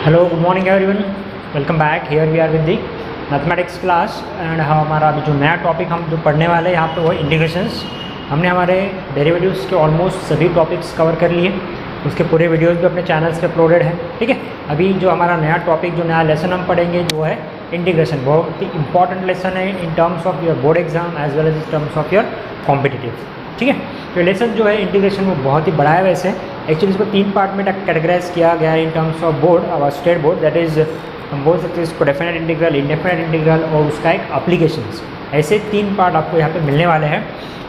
Hello good morning everyone, welcome back. Here we are with the mathematics class and हमारा अभी जो नया topic हम जो पढ़ने वाले हैं यहाँ पे वो है इंटीग्रेशंस। हमने हमारे डेरिवेटिव्स के ऑलमोस्ट सभी टॉपिक्स कवर कर लिए, उसके पूरे वीडियोस भी अपने चैनल्स पे अपलोडेड है। ठीक है, अभी जो हमारा नया टॉपिक जो नया लेसन हम पढ़ेंगे जो है इंटीग्रेशन, बहुत ही इंपॉर्टेंट लेसन है in terms of your board exam as well as in terms of your competitive. ठीक है, तो लेसन जो है इंटीग्रेशन वो बहुत ही बड़ा है। वैसे एक्चुअली इसको 3 पार्ट में कैटेगराइज किया गया है in terms of board, our state board, that is हम बोल सकते हैं इसको डेफिनेट इंटीग्रल, इंडेफिनेट इंटीग्रल और उसका एक एप्लीकेशंस। ऐसे 3 पार्ट आपको यहाँ पे मिलने वाले हैं।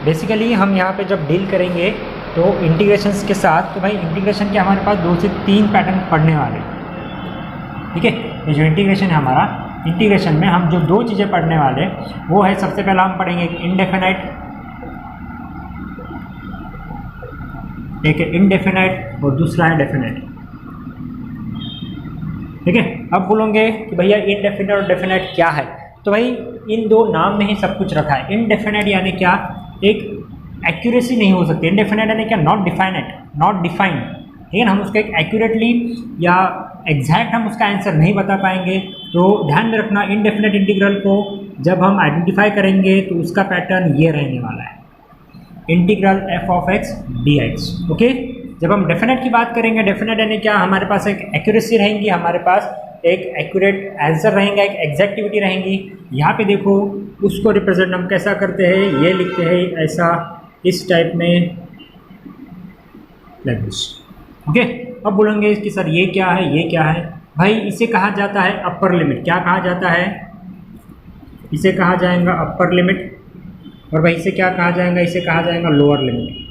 बेसिकली हम यहाँ पे जब डील करेंगे तो इंटीग्रेशंस के साथ, तो भाई इंटीग्रेशन के हमारे पास 2 से 3 पैटर्न पढ़ने वाले हैं। ठीक है, ये जो इंटीग्रेशन है हमारा, इंटीग्रेशन में हम जो 2 चीज़ें पढ़ने वाले वो है, सबसे पहला हम पढ़ेंगे इंडेफिनाइट, एक है इंडेफिनाइट और दूसरा है डेफिनाइट। ठीक है, अब बोलोगे कि भैया इंडेफिनाइट और डेफिनाइट क्या है, तो भाई इन 2 नाम में ही सब कुछ रखा है। इंडेफिनाइट यानी क्या, एक एक्यूरेसी नहीं हो सकती। इंडेफिनाइट यानी क्या, नॉट डिफाइनेट, नॉट डिफाइंड। ठीक है ना, हम उसको एक एक्यूरेटली या एग्जैक्ट हम उसका आंसर नहीं बता पाएंगे। तो ध्यान में रखना, इंडेफिनाइट इंटीग्रल को जब हम आइडेंटिफाई करेंगे तो उसका पैटर्न ये रहने वाला है, integral F of X D x. Okay, जब हम डेफिनेट की बात करेंगे, डेफिनेट यानी क्या, हमारे पास एक एक्यूरेसी रहेंगी, हमारे पास एक एक्यूरेट आंसर रहेगा, एक एग्जैक्टिविटी रहेंगी। यहाँ पे देखो उसको रिप्रेजेंट हम कैसा करते हैं, ये लिखते हैं ऐसा, इस टाइप में, लाइक दिस। ओके, अब बोलेंगे कि सर ये क्या है, ये क्या है। भाई इसे कहा जाता है अपर लिमिट। क्या कहा जाता है, इसे कहा जाएगा अपर लिमिट। और भाई इसे क्या कहा जाएगा, इसे कहा जाएगा लोअर लिमिट।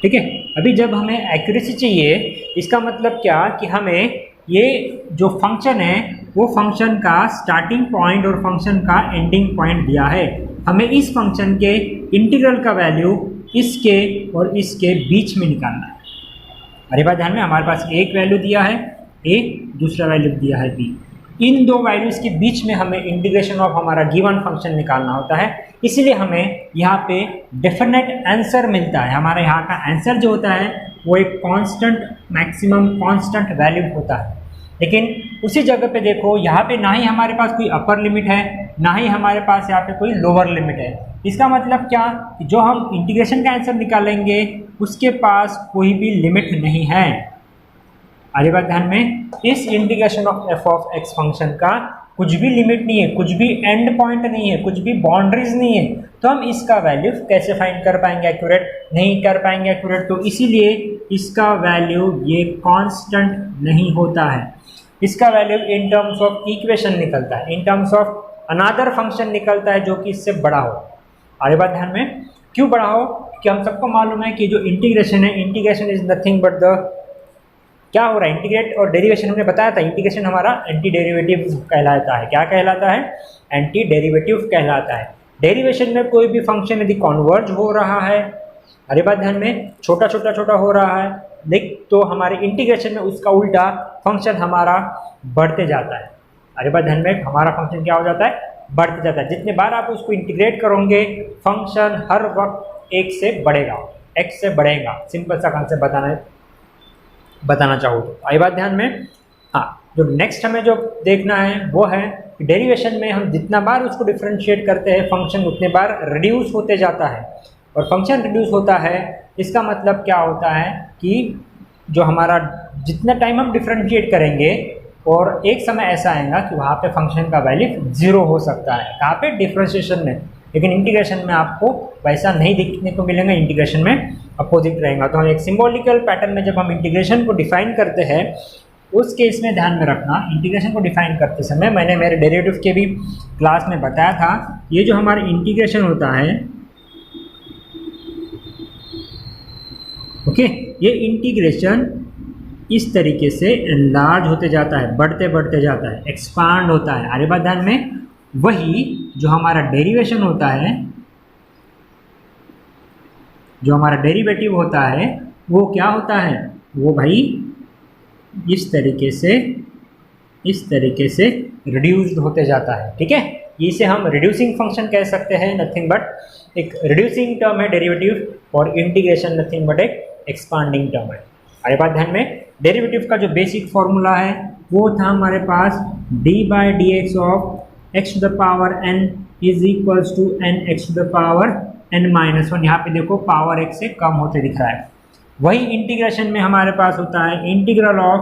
ठीक है, अभी जब हमें एक्यूरेसी चाहिए, इसका मतलब क्या कि हमें ये जो फंक्शन है वो फंक्शन का स्टार्टिंग पॉइंट और फंक्शन का एंडिंग पॉइंट दिया है। हमें इस फंक्शन के इंटीग्रल का वैल्यू इसके और इसके बीच में निकालना है। अरे बात ध्यान में, हमारे पास एक वैल्यू दिया है ए, दूसरा वैल्यू दिया है बी। इन 2 वैल्यूज़ के बीच में हमें इंटीग्रेशन ऑफ हमारा गिवन फंक्शन निकालना होता है। इसीलिए हमें यहाँ पे डेफिनेट आंसर मिलता है। हमारे यहाँ का आंसर जो होता है वो एक कांस्टेंट, मैक्सिमम कांस्टेंट वैल्यू होता है। लेकिन उसी जगह पे देखो, यहाँ पे ना ही हमारे पास कोई अपर लिमिट है, ना ही हमारे पास यहाँ पे कोई लोअर लिमिट है। इसका मतलब क्या, कि जो हम इंटीग्रेशन का आंसर निकालेंगे उसके पास कोई भी लिमिट नहीं है। अरे बात ध्यान में, इस integration of F of x function का कुछ भी लिमिट नहीं है, कुछ भी एंड पॉइंट नहीं है, कुछ भी बाउंड्रीज नहीं है। तो हम इसका वैल्यू कैसे फाइंड कर पाएंगे, एक्यूरेट नहीं कर पाएंगे एक्यूरेट। तो इसीलिए इसका वैल्यू ये कांस्टेंट नहीं होता है, इसका value in terms of equation निकलता है, in terms of another function निकलता है जो कि इससे बड़ा हो। अरे बात ध्यान में, क्यों बड़ा हो, कि हम सबको मालूम है कि जो इंटीग्रेशन है, integration is nothing but the, क्या हो रहा है, इंटीग्रेट और डेरिवेशन हमने बताया था। इंटीग्रेशन हमारा एंटी डेरिवेटिव कहलाता है। क्या कहलाता है, एंटी डेरिवेटिव कहलाता है। डेरिवेशन में कोई भी फंक्शन यदि कॉन्वर्ज हो रहा है, अरे बात ध्यान में, छोटा छोटा छोटा हो रहा है, देख, तो हमारे इंटीग्रेशन में उसका उल्टा फंक्शन हमारा बढ़ते जाता है। अरे बात ध्यान में, हमारा फंक्शन क्या हो जाता है, बढ़ते जाता है। जितने बार आप उसको इंटीग्रेट करोगे फंक्शन हर वक्त 1 से बढ़ेगा, x से बढ़ेगा। सिंपल सा कॉन्सेप्ट बताना चाहो तो। आई बात ध्यान में। हाँ, जो नेक्स्ट हमें जो देखना है वो है कि डेरिवेशन में हम जितना बार उसको डिफरेंशिएट करते हैं फंक्शन उतने बार रिड्यूस होते जाता है। और फंक्शन रिड्यूस होता है, इसका मतलब क्या होता है कि जो हमारा जितना टाइम हम डिफरेंशिएट करेंगे और एक समय ऐसा आएगा कि वहाँ पे फंक्शन का वैल्यू 0 हो सकता है। कहाँ पे, डिफरेंशिएशन में। लेकिन इंटीग्रेशन में आपको वैसा नहीं देखने को मिलेगा, इंटीग्रेशन में अपोजिट रहेगा। तो हम एक सिंबॉलिकल पैटर्न में जब हम इंटीग्रेशन को डिफाइन करते हैं, उस केस में ध्यान में रखना, इंटीग्रेशन को डिफाइन करते समय मैंने मेरे डेरिवेटिव के भी क्लास में बताया था, ये जो हमारा इंटीग्रेशन होता है, ओके, ये इंटीग्रेशन इस तरीके से एनलार्ज होते जाता है, बढ़ते बढ़ते जाता है, एक्सपांड होता है। अरे बात ध्यान में, वही जो हमारा डेरिवेशन होता है, जो हमारा डेरिवेटिव होता है वो क्या होता है, वो भाई इस तरीके से रिड्यूस्ड होते जाता है। ठीक है, इसे हम रिड्यूसिंग फंक्शन कह सकते हैं, नथिंग बट एक रिड्यूसिंग टर्म है डेरिवेटिव, और इंटीग्रेशन नथिंग बट एक एक्सपांडिंग टर्म है। अरे बात ध्यान में, डेरिवेटिव का जो बेसिक फॉर्मूला है वो था हमारे पास d/dx of x to the power n is equals to n x to the power n-1। यहाँ पे देखो पावर x से कम होते दिख रहा है। वही इंटीग्रेशन में हमारे पास होता है integral of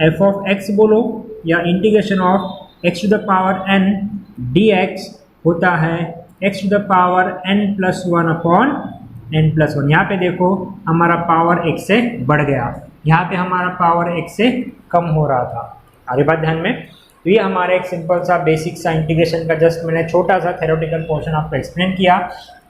f of x बोलो या integration of x to the power n dx होता है x to the power n+1 upon n+1। यहाँ पे देखो हमारा पावर x से बढ़ गया, यहाँ पे हमारा पावर x से कम हो रहा था। आगे बात ध्यान में, तो ये हमारा एक सिंपल सा बेसिक सा इंटीग्रेशन का जस्ट मैंने छोटा सा थ्योरेटिकल पोर्शन आपको एक्सप्लेन किया।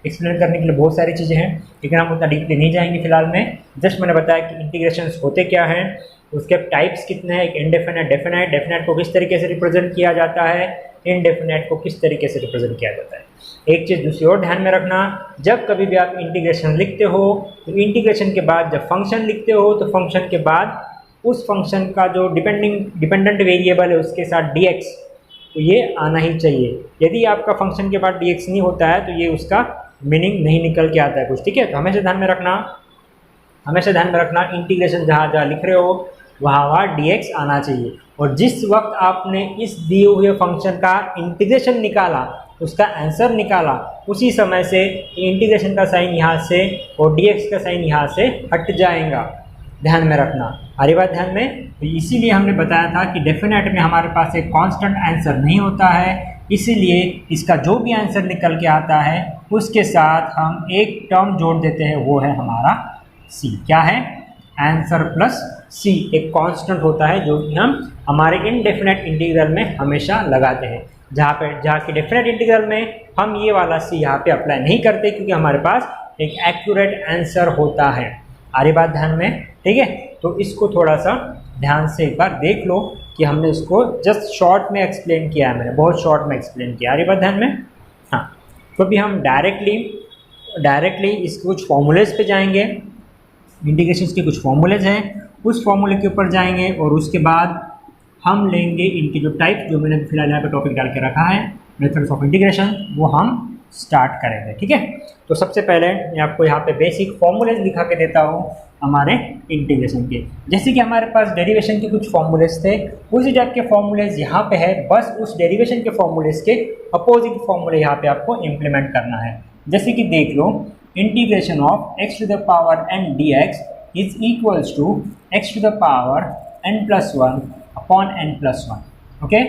एक्सप्लेन करने के लिए बहुत सारी चीज़ें हैं, लेकिन हम उतना डीपली नहीं जाएंगे फिलहाल में। जस्ट मैंने बताया कि इंटीग्रेशंस होते क्या हैं, उसके टाइप्स कितने हैं, एक इनडेफिनेट, डेफिनेट, डेफिनेट को किस तरीके से रिप्रेजेंट किया जाता है, इनडेफिनेट को किस तरीके से रिप्रेजेंट किया जाता है। एक चीज़ दूसरी और ध्यान में रखना, जब कभी भी आप इंटीग्रेशन लिखते हो तो इंटीग्रेशन के बाद जब फंक्शन लिखते हो तो फंक्शन के बाद उस फंक्शन का जो डिपेंडेंट वेरिएबल है उसके साथ dx, तो ये आना ही चाहिए। यदि आपका फंक्शन के बाद dx नहीं होता है तो ये उसका मीनिंग नहीं निकल के आता है कुछ, ठीक है। तो हमेशा ध्यान में रखना इंटीग्रेशन जहाँ जहाँ लिख रहे हो वहाँ dx आना चाहिए। और जिस वक्त आपने इस दिए हुए फंक्शन का इंटीग्रेशन निकाला, उसका आंसर निकाला, उसी समय से इंटीग्रेशन का साइन यहाँ से और dx का साइन यहाँ से हट जाएगा, ध्यान में रखना। हरी बात ध्यान में। तो इसीलिए हमने बताया था कि डेफिनेट में हमारे पास एक कांस्टेंट आंसर नहीं होता है, इसीलिए इसका जो भी आंसर निकल के आता है उसके साथ हम एक टर्म जोड़ देते हैं, वो है हमारा c। क्या है? आंसर प्लस c एक कांस्टेंट होता है जो कि हम हमारे इनडेफिनेट इंटीग्रल में हमेशा लगाते हैं। जहाँ की डेफिनेट इंटीग्रल में हम ये वाला c यहाँ पे अप्लाई नहीं करते, क्योंकि हमारे पास एक एक्यूरेट आंसर होता है। आ रही बात ध्यान में, ठीक है। तो इसको थोड़ा सा ध्यान से एक बार देख लो कि हमने इसको जस्ट शॉर्ट में एक्सप्लेन किया है, मैंने बहुत शॉर्ट में एक्सप्लेन किया। आ रही बात ध्यान में। हाँ, तो अभी हम डायरेक्टली इसके कुछ फॉर्मूलेज पे जाएंगे। इंटीग्रेशंस के कुछ फॉर्मूलेज हैं, उस फॉर्मूले के ऊपर जाएंगे और उसके बाद हम लेंगे इनके जो टाइप जो मैंने फिलहाल यहाँ पे टॉपिक डाल के रखा है मेथड्स ऑफ इंटीग्रेशन, वो हम स्टार्ट करेंगे, ठीक है। तो सबसे पहले मैं आपको यहाँ पे बेसिक फॉर्मूलेज दिखा के देता हूँ हमारे इंटीग्रेशन के। जैसे कि हमारे पास डेरिवेशन के कुछ फॉर्मूलेज थे, उसी टाइप के फॉर्मूलेज यहाँ पे है, बस उस डेरिवेशन के फॉर्मूलेज के अपोजिट फॉर्मूले यहाँ पे आपको इम्प्लीमेंट करना है। जैसे कि देख लो, integration of x to the power n dx is equals to x to the power n+1 upon n+1, okay,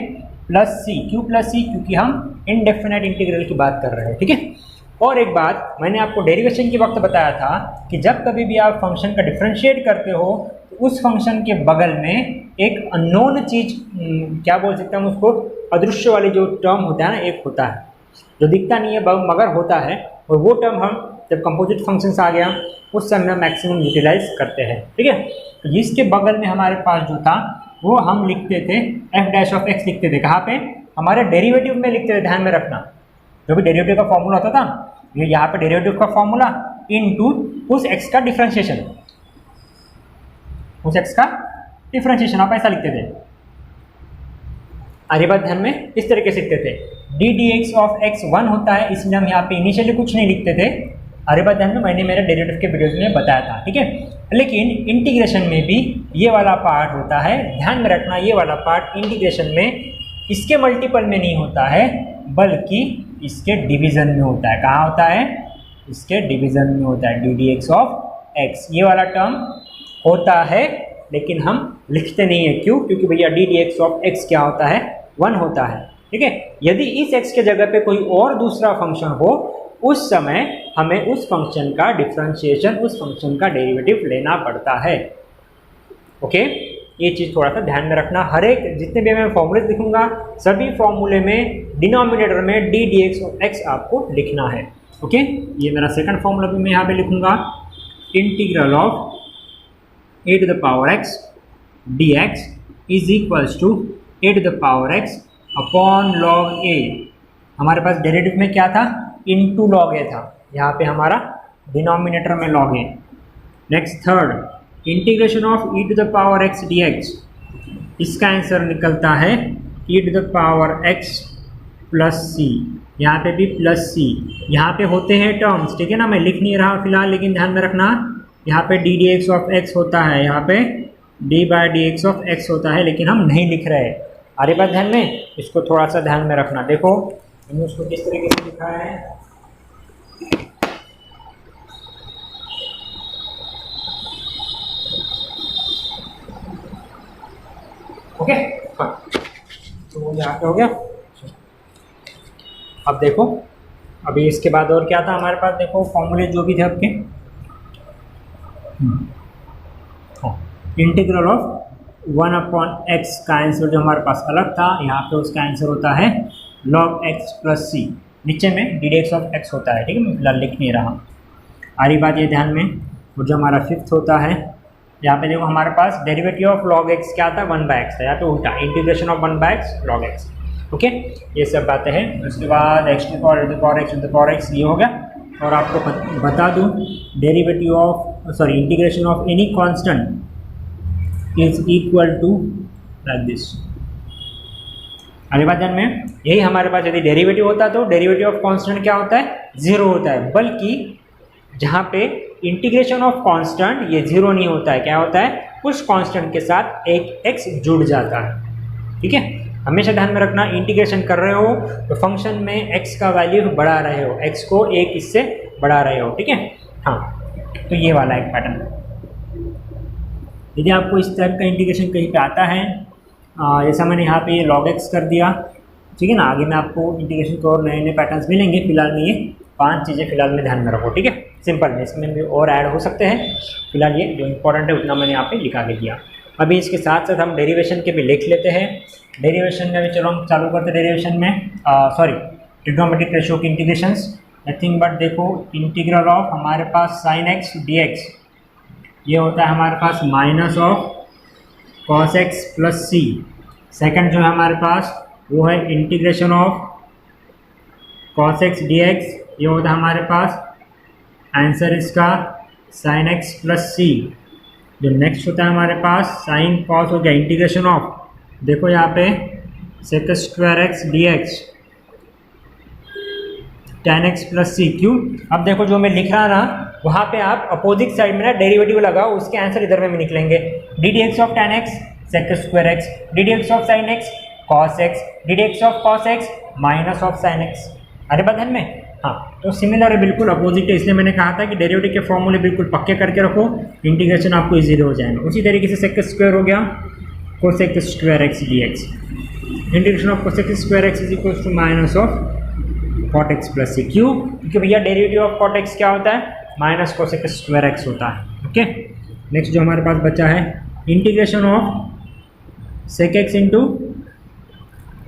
plus c। क्यों प्लस c? क्योंकि हम इनडेफिनेट इंटीग्रल की बात कर रहे हैं, ठीक है। और एक बात मैंने आपको डेरिवेशन के वक्त बताया था कि जब कभी भी आप फंक्शन का डिफरेंशिएट करते हो तो उस फंक्शन के बगल में एक अननोन चीज़, क्या बोल सकते हैं हम उसको, अदृश्य वाली जो टर्म होता है ना, एक होता है जो दिखता नहीं है मगर होता है, और वो टर्म हम जब कंपोजिट फंक्शंस आ गया उस समय हम मैक्सिमम यूटिलाइज करते हैं, ठीक है। तो जिसके बगल में हमारे पास जो था वो हम लिखते थे f' ऑफ x लिखते थे। कहाँ पे? हमारे डेरिवेटिव में लिखते थे, ध्यान में रखना। जो भी डेरिवेटिव का फॉर्मूला होता था, ये यहाँ पे डेरिवेटिव का फॉर्मूला इनटू उस x का डिफरेंशिएशन, उस x का डिफरेंशिएशन आप ऐसा लिखते थे। अरे बात ध्यान में, इस तरीके से लिखते थे। ddx ऑफ x 1 होता है, इसलिए हम यहाँ पे इनिशियली कुछ नहीं लिखते थे। अरे बात ध्यान में, मैंने मेरे डेरिवेटिव के वीडियोज में बताया था, ठीक है। लेकिन इंटीग्रेशन में भी ये वाला पार्ट होता है, ध्यान में रखना। ये वाला पार्ट इंटीग्रेशन में इसके मल्टीपल में नहीं होता है, बल्कि इसके डिवीजन में होता है। कहाँ होता है? इसके डिवीजन में होता है, ddx ऑफ x। ये वाला टर्म होता है, लेकिन हम लिखते नहीं है। क्यों? क्योंकि भैया ddx ऑफ x क्या होता है? 1 होता है, ठीक है। यदि इस x के जगह पे कोई और दूसरा फंक्शन हो, उस समय हमें उस फंक्शन का डिफरेंशिएशन, उस फंक्शन का डेरिवेटिव लेना पड़ता है, ओके। ये चीज़ थोड़ा सा ध्यान में रखना। हर एक जितने भी मैं फॉर्मूले लिखूंगा, सभी फॉर्मूले में डिनोमिनेटर में ddx ऑफ x आपको लिखना है, ओके। ये मेरा सेकंड फॉर्मूला भी मैं यहाँ पे लिखूंगा, integral of a to the power x dx is equals to a to the power x upon log a। हमारे पास डेरिवेटिव में क्या था? इनटू log a था, यहाँ पे हमारा डिनोमिनेटर में log a। Next third, integration of e to the power x dx, इसका आंसर निकलता है e to the power x plus c। यहाँ पे भी प्लस c, यहाँ पे होते हैं टर्म्स, ठीक है ना। मैं लिख नहीं रहा फिलहाल, लेकिन ध्यान में रखना यहाँ पे D D x of x होता है, यहाँ पे D by d x of x होता है, लेकिन हम नहीं लिख रहे हैं। आ रही बात ध्यान में? इसको थोड़ा सा ध्यान में रखना। देखो मैंने उसको किस तरीके से लिखा है। ओके हाँ, तो यहाँ पे हो गया। अब देखो अभी इसके बाद और क्या था हमारे पास, देखो फॉर्मूले जो भी थे आपके, इंटीग्रल ऑफ 1/x का आंसर जो हमारे पास अलग था, यहाँ पे उसका आंसर होता है log x प्लस सी, नीचे में D D x of x होता है। ठीक है, मैं फिलहाल लिख नहीं रहा। आ रही बात ये ध्यान में। और जो हमारा फिफ्थ होता है, यहाँ पे देखो हमारे पास डेरिवेटिव ऑफ log x क्या था, 1/x था, यहाँ पे उल्टा integration of 1/x log x। Okay, ये सब बातें हैं। उसके बाद x to the power x ये हो गया। और आपको बता दूँ derivative of integration of any constant is equal to like this. अरे बात ध्यान में, यही हमारे पास यदि डेरिवेटिव होता तो डेरिवेटिव ऑफ कांस्टेंट क्या होता है, 0 होता है, बल्कि जहाँ पे इंटीग्रेशन ऑफ कांस्टेंट ये 0 नहीं होता है, क्या होता है, उस कांस्टेंट के साथ एक x जुड़ जाता है। ठीक है, हमेशा ध्यान में रखना, इंटीग्रेशन कर रहे हो तो फंक्शन में x का वैल्यू बढ़ा रहे हो, x को एक इससे बढ़ा रहे हो। ठीक है हाँ, तो ये वाला एक पैटर्न। यदि आपको इस टाइप का इंटीग्रेशन कहीं पे आता है, जैसा मैंने यहाँ पे log x कर दिया, ठीक है ना, आगे में आपको इंटीग्रेशन के और नए नए पैटर्न्स मिलेंगे। फिलहाल में ये 5 चीज़ें फिलहाल में ध्यान में रखो। ठीक है, सिंपल में, इसमें भी और ऐड हो सकते हैं। फिलहाल ये जो इंपॉर्टेंट है उतना मैंने यहाँ पे लिखा के दिया। अभी इसके साथ साथ हम डेरिवेशन के भी लिख लेते हैं। डेरिवेशन में भी चलो हम चालू करते हैं। डेरिवेशन में ट्रिग्नोमेट्रिक रेशियो की इंटीग्रेशंस, नथिंग बट देखो इंटीग्रल ऑफ हमारे पास sin x dx, ये होता है हमारे पास minus of cos x plus C. Second जो है हमारे पास वो है integration of cos x dx, ये होता है हमारे पास आंसर इसका sin x प्लस सी। जो नेक्स्ट होता है हमारे पास sin cos हो गया, इंटीग्रेशन ऑफ, देखो यहाँ पे sec square x dx tan x plus C. क्यों? अब देखो जो मैं लिख रहा ना, वहाँ पे आप अपोजिट साइड में ना डेरिवेटिव लगाओ, उसके आंसर इधर में भी निकलेंगे। D D x of tan x sec square x, D D x of sin x cos x, D D x of cos x minus of sin x। अरे बात ध्यान में? हाँ, तो सिमिलर है, बिल्कुल अपोजिट है, इसलिए मैंने कहा था कि डेरिवेटिव के फॉर्मूले बिल्कुल पक्के करके रखो, इंटीग्रेशन आपको इजीली हो जाएगा। उसी तरीके से sec स्क्वायर हो गया cosec square x dx, integration of cosec square x is equal to minus of cot x plus C. क्यों? क्योंकि भैया डेरिवेटिव ऑफ cot x क्या होता है, माइनस cosec स्क्वायर x होता है। ओके, नेक्स्ट जो हमारे पास बचा है integration of sec x into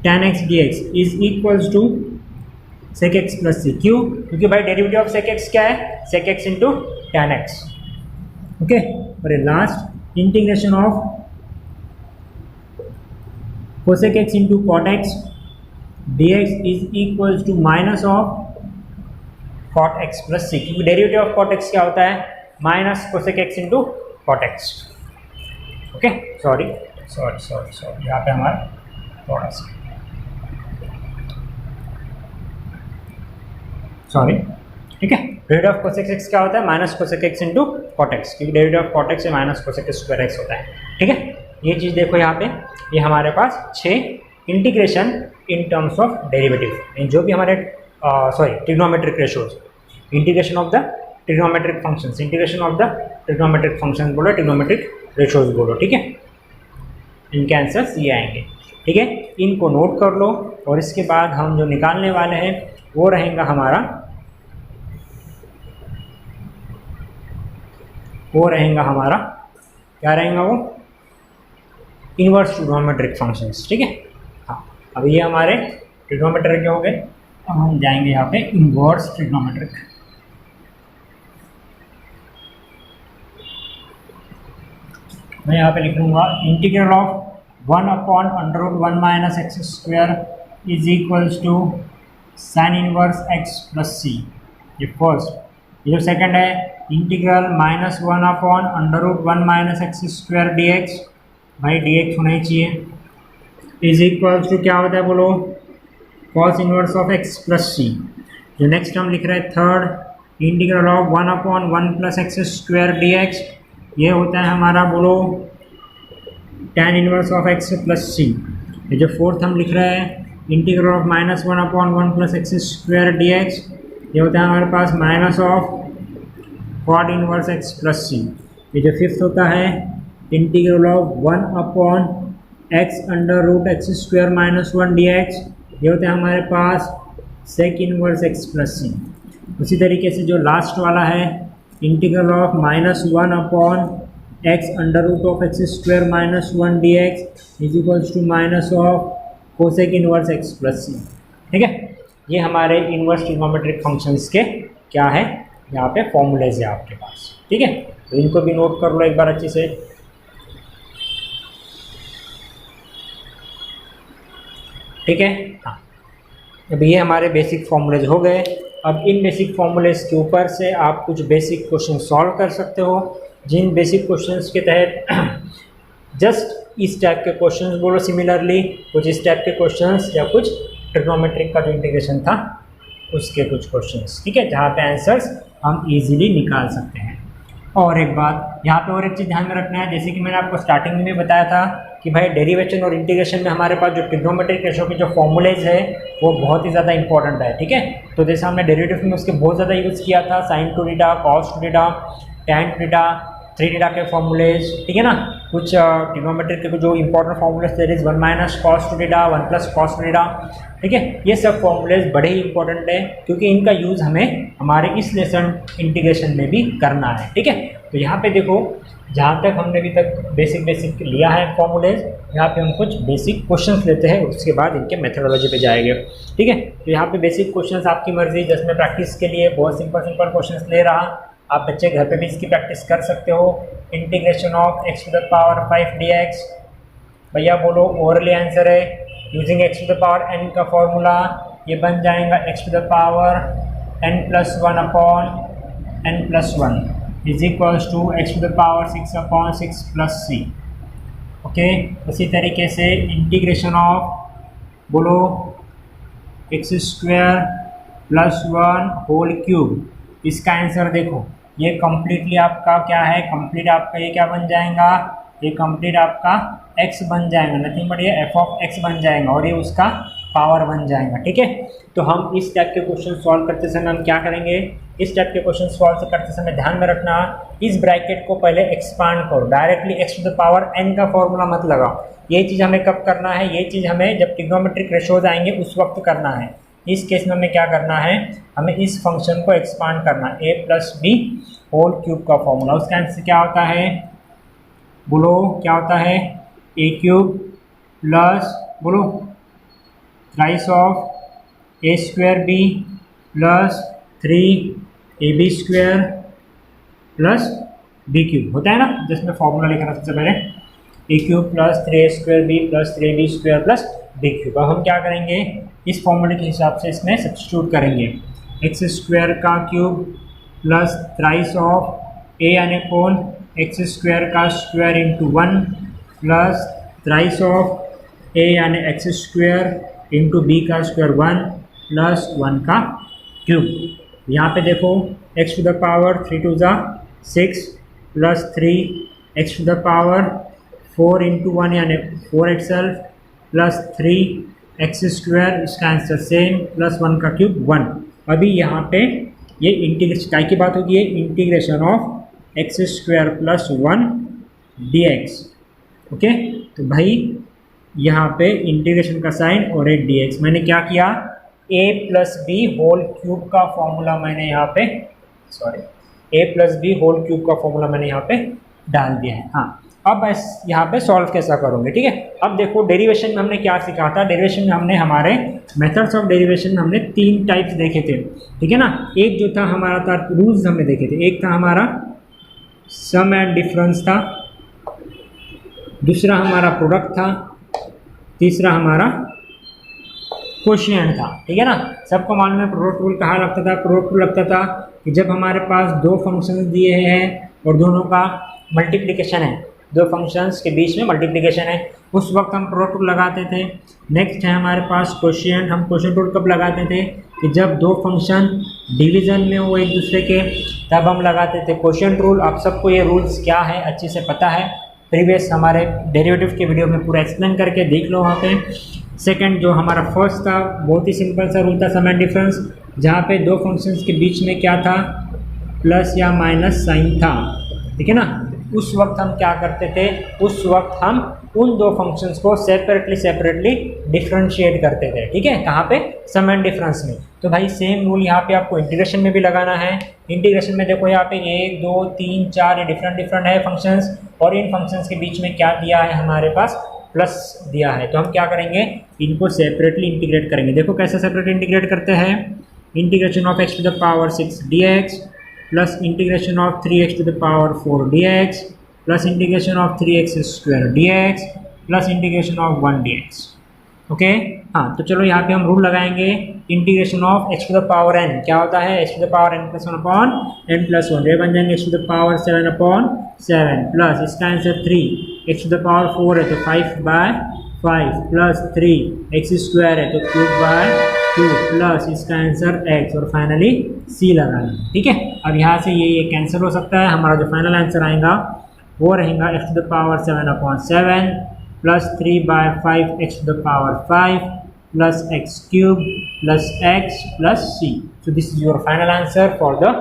tan x dx is equals to sec x plus C. क्यों? क्योंकि भाई डेरिवेटिव ऑफ sec x क्या है, sec x into tan x। Okay, और last integration of cosec x into cot x dx is equals to minus of cot x plus C. क्योंकि derivative of cot x क्या होता है, minus cosec x into cot x। Okay, sorry, यहाँ पे हमारा थोड़ा सा सॉरी, ठीक है। डेरिवेटिव ऑफ cosec x क्या होता है, minus cosec x into cot x, क्योंकि डेरिवेटिव ऑफ cot x से माइनस cosec स्क्वायर x होता है। ठीक है, ये चीज़ देखो यहाँ पे, ये हमारे पास 6 integration in terms of derivative, जो भी हमारे trigonometric ratios, integration of the trigonometric functions, integration of the trigonometric functions बोलो, ट्रिग्नोमेट्रिक रेशियोज बोलो। ठीक है, इनके आंसर्स ये आएंगे। ठीक है, इनको नोट कर लो, और इसके बाद हम जो निकालने वाले हैं वो रहेगा हमारा, क्या रहेगा वो, इनवर्स ट्रिग्नोमेट्रिक फंक्शंस। ठीक है, हाँ, अब ये हमारे ट्रिग्नोमेट्रिक हो गए। अब हम जाएंगे यहाँ पे इनवर्स ट्रिग्नोमेट्रिक। मैं यहाँ पे लिख लूँगा integral of 1/√1 minus x square is equals to sine inverse x plus C. ये फर्स्ट। ये जो सेकंड है integral -1/√1 minus x square dx, भाई dx होना ही चाहिए, इज इक्वल्स टू क्या होता है बोलो, cos inverse of x plus C. जो नेक्स्ट हम लिख रहे हैं third integral of 1/1 plus x square d x, ये होता है हमारा बोलो tan inverse of x plus C. ये जो फोर्थ हम लिख रहे हैं integral of -1/1 plus x square d x, ये होता है हमारे पास minus of cot inverse x plus C. ये जो फिफ्थ होता है integral of 1/x under root x square -1 d x, ये होता है हमारे पास sec inverse x plus c. उसी तरीके से जो लास्ट वाला है integral of -1/x under root of x square -1 d x is equals to minus of cosec inverse x plus c. ठीक है, ये हमारे इनवर्स ट्रिग्नोमेट्रिक फंक्शंस के क्या है, यहाँ पे फॉर्मूलेज है आपके पास। ठीक है, तो इनको भी नोट कर लो एक बार अच्छे से। ठीक है, हाँ, अब ये हमारे बेसिक फॉर्मूलेज हो गए। अब इन बेसिक फॉर्मूलेज के ऊपर से आप कुछ बेसिक क्वेश्चन सॉल्व कर सकते हो, जिन बेसिक क्वेश्चंस के तहत जस्ट इस टाइप के क्वेश्चंस बोलो, सिमिलरली कुछ इस टाइप के क्वेश्चंस या कुछ ट्रिग्नोमेट्रिक का जो इंटीग्रेशन था उसके कुछ क्वेश्चंस। ठीक है, जहाँ पे आंसर्स हम इजीली निकाल सकते हैं। और एक बात यहाँ पे और एक चीज़ ध्यान में रखना है, जैसे कि मैंने आपको स्टार्टिंग में बताया था कि भाई डेरिवेशन और इंटीग्रेशन में हमारे पास जो ट्रिग्नोमेट्रिक रेशो के जो फॉर्मूलेज है वो बहुत ही ज़्यादा इंपॉर्टेंट है। ठीक है, तो जैसे हमने डेरिवेटिव में उसके बहुत ज़्यादा यूज़ किया था, sine two theta, cos two theta, tan two theta, 3 theta के फॉर्मूलेज। ठीक है ना, कुछ ट्रिग्नोमेट्रिक के जो इंपॉर्टेंट फॉर्मूलेज थे, is 1 minus cos two theta, 1 plus cos two theta. ठीक है, ये सब फॉर्मूलेज बड़े ही इंपॉर्टेंट है क्योंकि इनका यूज़ हमें हमारे इस लेसन इंटीग्रेशन में भी करना है। ठीक है, तो यहाँ पे देखो जहाँ तक हमने अभी तक बेसिक लिया है फॉर्मूलेज, यहाँ पे हम कुछ बेसिक क्वेश्चंस लेते हैं, उसके बाद इनके मेथोडोलॉजी पे जाएंगे। ठीक है, तो यहाँ पे बेसिक क्वेश्चंस आपकी मर्जी, जिसमें प्रैक्टिस के लिए बहुत सिंपल क्वेश्चंस ले रहा, आप बच्चे घर पे भी इसकी प्रैक्टिस कर सकते हो। Integration of x to the power 5 dx, भैया बोलो ओरली आंसर है using x to the power n का फॉर्मूला, ये बन जाएगा x to the power n+1 upon n+1 is equals to x to the power 6/6 plus c। Okay, उसी तरीके से इंटीग्रेशन ऑफ बोलो x स्क्वायर +1 होल क्यूब, इसका आंसर देखो ये कम्प्लीटली आपका क्या है, कंप्लीट आपका ये क्या बन जाएगा, ये कंप्लीट आपका x बन जाएगा, नथिंग बट ये f(x) बन जाएगा और ये उसका पावर बन जाएगा। ठीक है, तो हम इस टाइप के क्वेश्चन सॉल्व करते समय हम क्या करेंगे, इस टाइप के क्वेश्चन सॉल्व करते समय ध्यान में रखना, इस ब्रैकेट को पहले एक्सपांड करो, directly x to the power n का फॉर्मूला मत लगाओ। ये चीज़ हमें कब करना है, ये चीज़ हमें जब ट्रिग्नोमेट्रिक रेशोज आएंगे उस वक्त करना है। इस केस में हमें क्या करना है, हमें इस फंक्शन को एक्सपांड करना, a+b होल क्यूब का फॉर्मूला, उसका आंसर क्या होता है बोलो, क्या होता है a³ प्लस बोलो rice of a²b plus 3ab² plus b³ होता है ना, जिसमें फॉर्मूला लिखा था सबसे पहले a³ plus 3a² plus 3ab² plus b³। अब हम क्या करेंगे, इस फॉर्मूले के हिसाब से इसमें सब्स्टिट्यूट करेंगे, x² का cube plus rise of a यानी कौन x² का square into 1 plus rise of a यानी x² इंटू b का स्क्वायर 1 प्लस 1 का क्यूब। यहाँ पे देखो x to the power 3 2 6 plus 3 x to the power 4 into 1 यानी 4 itself प्लस 3x², इसका आंसर सेम प्लस 1 का क्यूब 1। अभी यहाँ पे ये इंटीग्रेशन काय की बात होगी, ये integration of x² plus 1 dx। Okay, तो भाई यहाँ पे इंटीग्रेशन का साइन और एक dx, मैंने क्या किया a+b होल क्यूब का फॉर्मूला मैंने यहाँ पे a+b होल क्यूब का फॉर्मूला मैंने यहाँ पे डाल दिया है। हाँ, अब यहाँ पे सॉल्व कैसा करोगे। ठीक है, अब देखो डेरिवेशन में हमने क्या सीखा था, डेरिवेशन में हमने हमारे मेथड्स ऑफ डेरिवेशन में हमने 3 टाइप्स देखे थे। ठीक है ना, एक जो था हमारा था रूल्स हमने देखे थे, एक था हमारा सम एंड डिफरेंस था, दूसरा हमारा प्रोडक्ट था, तीसरा हमारा क्वोशिएंट था। ठीक है ना, सबको मालूम है प्रोडक्ट रूल कहाँ लगता था, प्रोडक्ट रूल लगता था कि जब हमारे पास दो फंक्शंस दिए हैं और दोनों का मल्टीप्लिकेशन है, दो फंक्शंस के बीच में मल्टीप्लिकेशन है, उस वक्त हम प्रोडक्ट रूल लगाते थे। नेक्स्ट है हमारे पास क्वोशिएंट, हम क्वोशिएंट रूल कब लगाते थे, कि जब दो फंक्शन डिवीज़न में हो एक दूसरे के तब हम लगाते थे क्वोशिएंट रूल। आप सबको ये रूल्स क्या है अच्छे से पता है, प्रीवियस हमारे डेरिवेटिव के वीडियो में पूरा एक्सप्लेन करके देख लो वहाँ पे। सेकंड जो हमारा फर्स्ट था बहुत ही सिंपल सा रूल था सम एंड डिफरेंस, जहाँ पे दो फंक्शंस के बीच में क्या था, प्लस या माइनस साइन था, ठीक है ना। उस वक्त हम क्या करते थे, उस वक्त हम उन दो फंक्शंस को सेपरेटली डिफरेंशिएट करते थे, ठीक है, कहाँ पे, सम एंड डिफरेंस में। तो भाई सेम रूल यहाँ पे आपको इंटीग्रेशन में भी लगाना है। इंटीग्रेशन में देखो यहाँ पे 1 2 3 4 ये डिफरेंट है फंक्शंस, और इन फंक्शंस के बीच में क्या दिया है हमारे पास, प्लस दिया है। तो हम क्या करेंगे, इनको सेपरेटली इंटीग्रेट करेंगे। देखो कैसे सेपरेट इंटीग्रेट करते हैं, integration of x to the power 6 dx plus integration of 3x to the power 4 dx plus integration of 3x square dx plus integration of 1 dx। Okay हाँ, तो चलो यहाँ पे हम रूल लगाएंगे। Integration of x to the power n क्या होता है, x to the power n plus 1 upon n plus 1, ये बन जाएंगे x to the power 7 upon 7 plus इसका answer 3, x to the power 4 है तो 5/5 प्लस 3 x स्क्वायर है तो क्यूब बाय 2 प्लस इसका आंसर x और फाइनली c लगाना, ठीक है। अब यहाँ से ये कैंसिल हो सकता है, हमारा जो फाइनल आंसर आएगा वो रहेगा x to the power 7 upon 7 plus 3/5 x to the power 5 plus x cube plus x plus c। So this is your final answer for the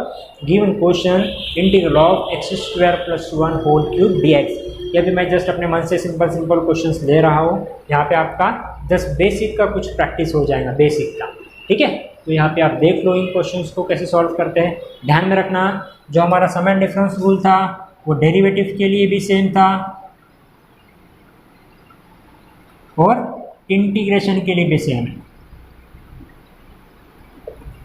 given question integral of x square plus 1 whole cube dx। ये भी मैं just अपने मन से simple questions ले रहा हूँ, यहाँ पे आपका जस्ट बेसिक का कुछ प्रैक्टिस हो जाएगा, बेसिक का, ठीक है। तो यहाँ पे आप देख लो इन क्वेश्चंस को कैसे सॉल्व करते हैं। ध्यान में रखना जो हमारा सम एंड डिफरेंस रूल था वो डेरिवेटिव के लिए भी सेम था और इंटीग्रेशन के लिए भी सेम है।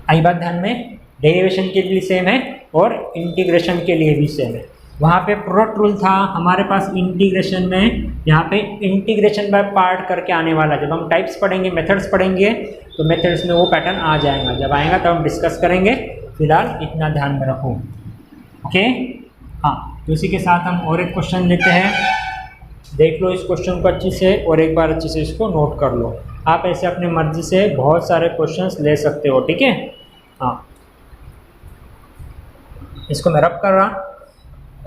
आई बात ध्यान में, डेरिवेशन के लिए सेम है और इंटीग्रेशन के लिए भी सेम है। वहाँ पे प्रोडक्ट रूल था हमारे पास इंटीग्रेशन में, यहाँ पे इंटीग्रेशन बाय पार्ट करके आने वाला। जब हम टाइप्स पढ़ेंगे, मेथड्स पढ़ेंगे तो मेथड्स में वो पैटर्न आ जाएगा, जब आएगा तब हम डिस्कस करेंगे। फिलहाल इतना ध्यान में रखो, ओके हाँ। तो इसी के साथ हम और एक क्वेश्चन लेते हैं, देख लो इस क्वेश्चन को अच्छी से और एक बार अच्छे से इसको नोट कर लो। आप ऐसे अपनी मर्जी से बहुत सारे क्वेश्चंस ले सकते हो, ठीक है हाँ। इसको मैं रब कर रहा,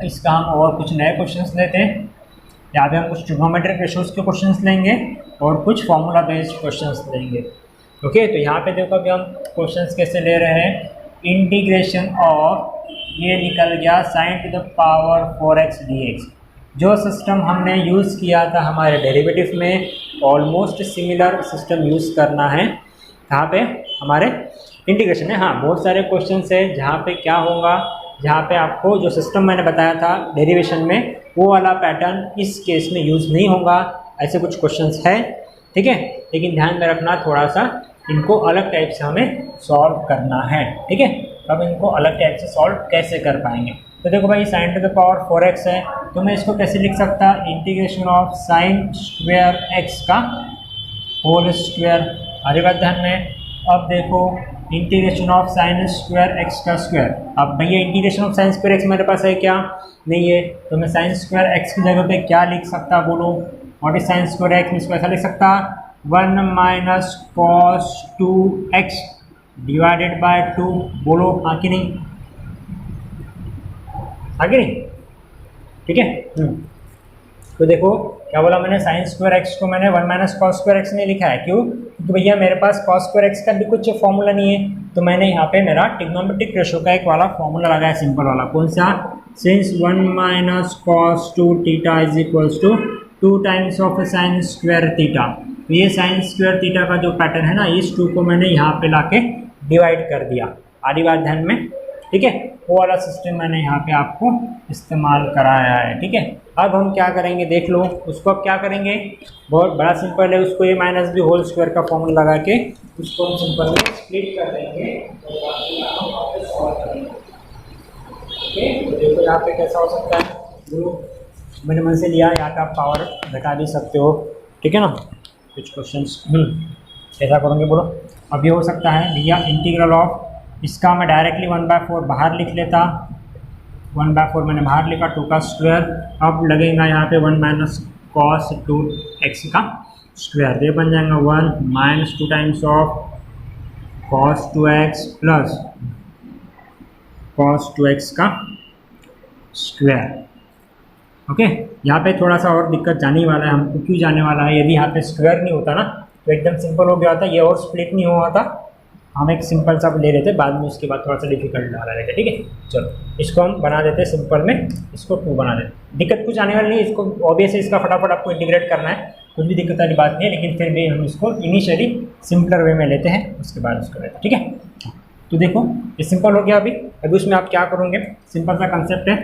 इसका हम और कुछ नए क्वेश्चंस लेते हैं। यहाँ पे हम कुछ ट्रिग्नोमेट्रिक रेशियोज के क्वेश्चंस लेंगे और कुछ फॉर्मूला बेस्ड क्वेश्चंस लेंगे, ओके। तो यहाँ पे देखो अभी हम क्वेश्चंस कैसे ले रहे हैं, इंटीग्रेशन ऑफ, ये निकल गया sin to the power 4x dx। जो सिस्टम हमने यूज़ किया था हमारे डेरिवेटिव में, ऑलमोस्ट सिमिलर सिस्टम यूज़ करना है कहाँ पे, हमारे इंटीग्रेशन में। हाँ, बहुत सारे क्वेश्चंस है जहाँ पे क्या होगा, जहाँ पे आपको जो सिस्टम मैंने बताया था डेरिवेशन में वो वाला पैटर्न इस केस में यूज़ नहीं होगा। ऐसे कुछ क्वेश्चंस है, ठीक है, लेकिन ध्यान में रखना थोड़ा सा इनको अलग टाइप से हमें सॉल्व करना है, ठीक है। अब इनको अलग टाइप से सॉल्व कैसे कर पाएंगे, तो देखो भाई sin to the power 4x है तो मैं इसको कैसे लिख सकता, integration of sin square x का होल स्क्वायर। अरे बात ध्यान में, अब देखो integration of sin square x का स्क्वायर। अब भैया integration of sin square x मेरे पास है क्या, नहीं है, तो मैं sin स्क्वायर x की जगह पे क्या लिख सकता, बोलो what is sin square x, मैं इसको ऐसा लिख सकता 1 minus cos 2x divided by 2, बोलो हाँ कि नहीं, आगे नहीं, ठीक है। तो देखो क्या बोला मैंने, साइन स्क्वायर एक्स को मैंने 1 माइनस कॉस स्क्वायर एक्स नहीं लिखा है, क्यों, क्योंकि भैया मेरे पास कॉस स्क्वायर एक्स का भी कुछ फॉर्मूला नहीं है। तो मैंने यहाँ पे मेरा ट्रिग्नोमेट्रिक रेशियो का एक वाला फॉर्मूला लगाया, सिंपल वाला, कौन सा, since 1 minus cos 2 theta is equals to 2 times of sine square theta. तो ये साइन स्क्वायर थीटा का जो पैटर्न है ना, इस 2 को मैंने यहाँ पे लाके डिवाइड कर दिया, आधी बात ध्यान में, ठीक है। वो वाला सिस्टम मैंने यहाँ पे आपको इस्तेमाल कराया है, ठीक है। अब हम क्या करेंगे देख लो, उसको अब क्या करेंगे, बहुत बड़ा सिंपल है, उसको ये माइनस बी होल स्क्वायर का फॉर्मूला लगा के उसको हम सिंपल में स्प्लिट कर देंगे, ओके। तो देखो यहाँ पे कैसा हो सकता है, जो मैंने मन से लिया, यहाँ पे आप पावर घटा भी सकते हो, ठीक है ना। कुछ क्वेश्चंस ऐसा करोगे, बोलो अभी हो सकता है भैया इंटीग्रल ऑफ, इसका मैं डायरेक्टली 1/4 बाहर लिख लेता, 1/4 मैंने बाहर लिखा, 2 का स्क्वायर। अब लगेगा यहाँ पे 1 माइनस कॉस 2x का स्क्वायर, ये बन जाएगा 1 minus 2 times of cos 2x plus cos 2x का स्क्वायर। ओके, यहाँ पे थोड़ा सा और दिक्कत जाने वाला है हमको। क्यों जाने वाला है? यदि यहाँ पे स्क्वायर नहीं होता ना तो एकदम सिंपल हो गया होता, ये और स्प्लिट नहीं हुआ था, हम एक सिंपल सा ले लेते बाद में, उसके बाद थोड़ा सा डिफिकल्ट डाला रहेगा। ठीक है, चलो इसको हम बना देते सिंपल में, इसको 2 बना देते। दिक्कत कुछ आने वाली नहीं, इसको ऑब्वियस है, इसका फटाफट आपको इंटीग्रेट करना है, कुछ भी दिक्कत वाली बात नहीं है, लेकिन फिर भी हम इसको इनिशियली सिंपलर वे में लेते हैं, उसके बाद उसको लेते हैं। ठीक है, तो देखो ये सिंपल हो गया। अभी उसमें आप क्या करोगे, सिंपल सा कंसेप्ट है,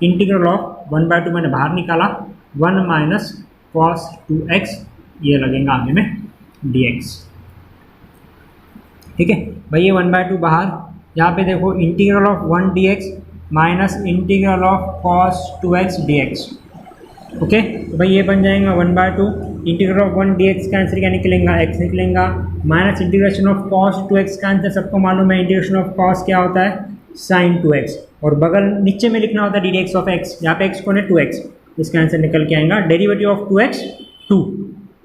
इंटीग्रल ऑफ 1/2 मैंने बाहर निकाला, 1 माइनस cos 2x, ये लगेगा आगे में dx। ठीक है भाई, ये 1/2 बाहर, यहाँ पे देखो integral of 1 dx minus integral of cos 2x dx। Okay, तो भाई ये बन जाएगा 1/2, इंटीग्रल ऑफ 1 dx का आंसर क्या निकलेगा, x निकलेगा, minus integration of cos 2x का आंसर सबको मालूम है, इंटीग्रेशन ऑफ cos क्या होता है, sin 2x, और बगल नीचे में लिखना होता है ddx ऑफ x, यहाँ पे x कौन है 2x, इसका आंसर निकल के आएगा डेरिवेटिव ऑफ 2x 2।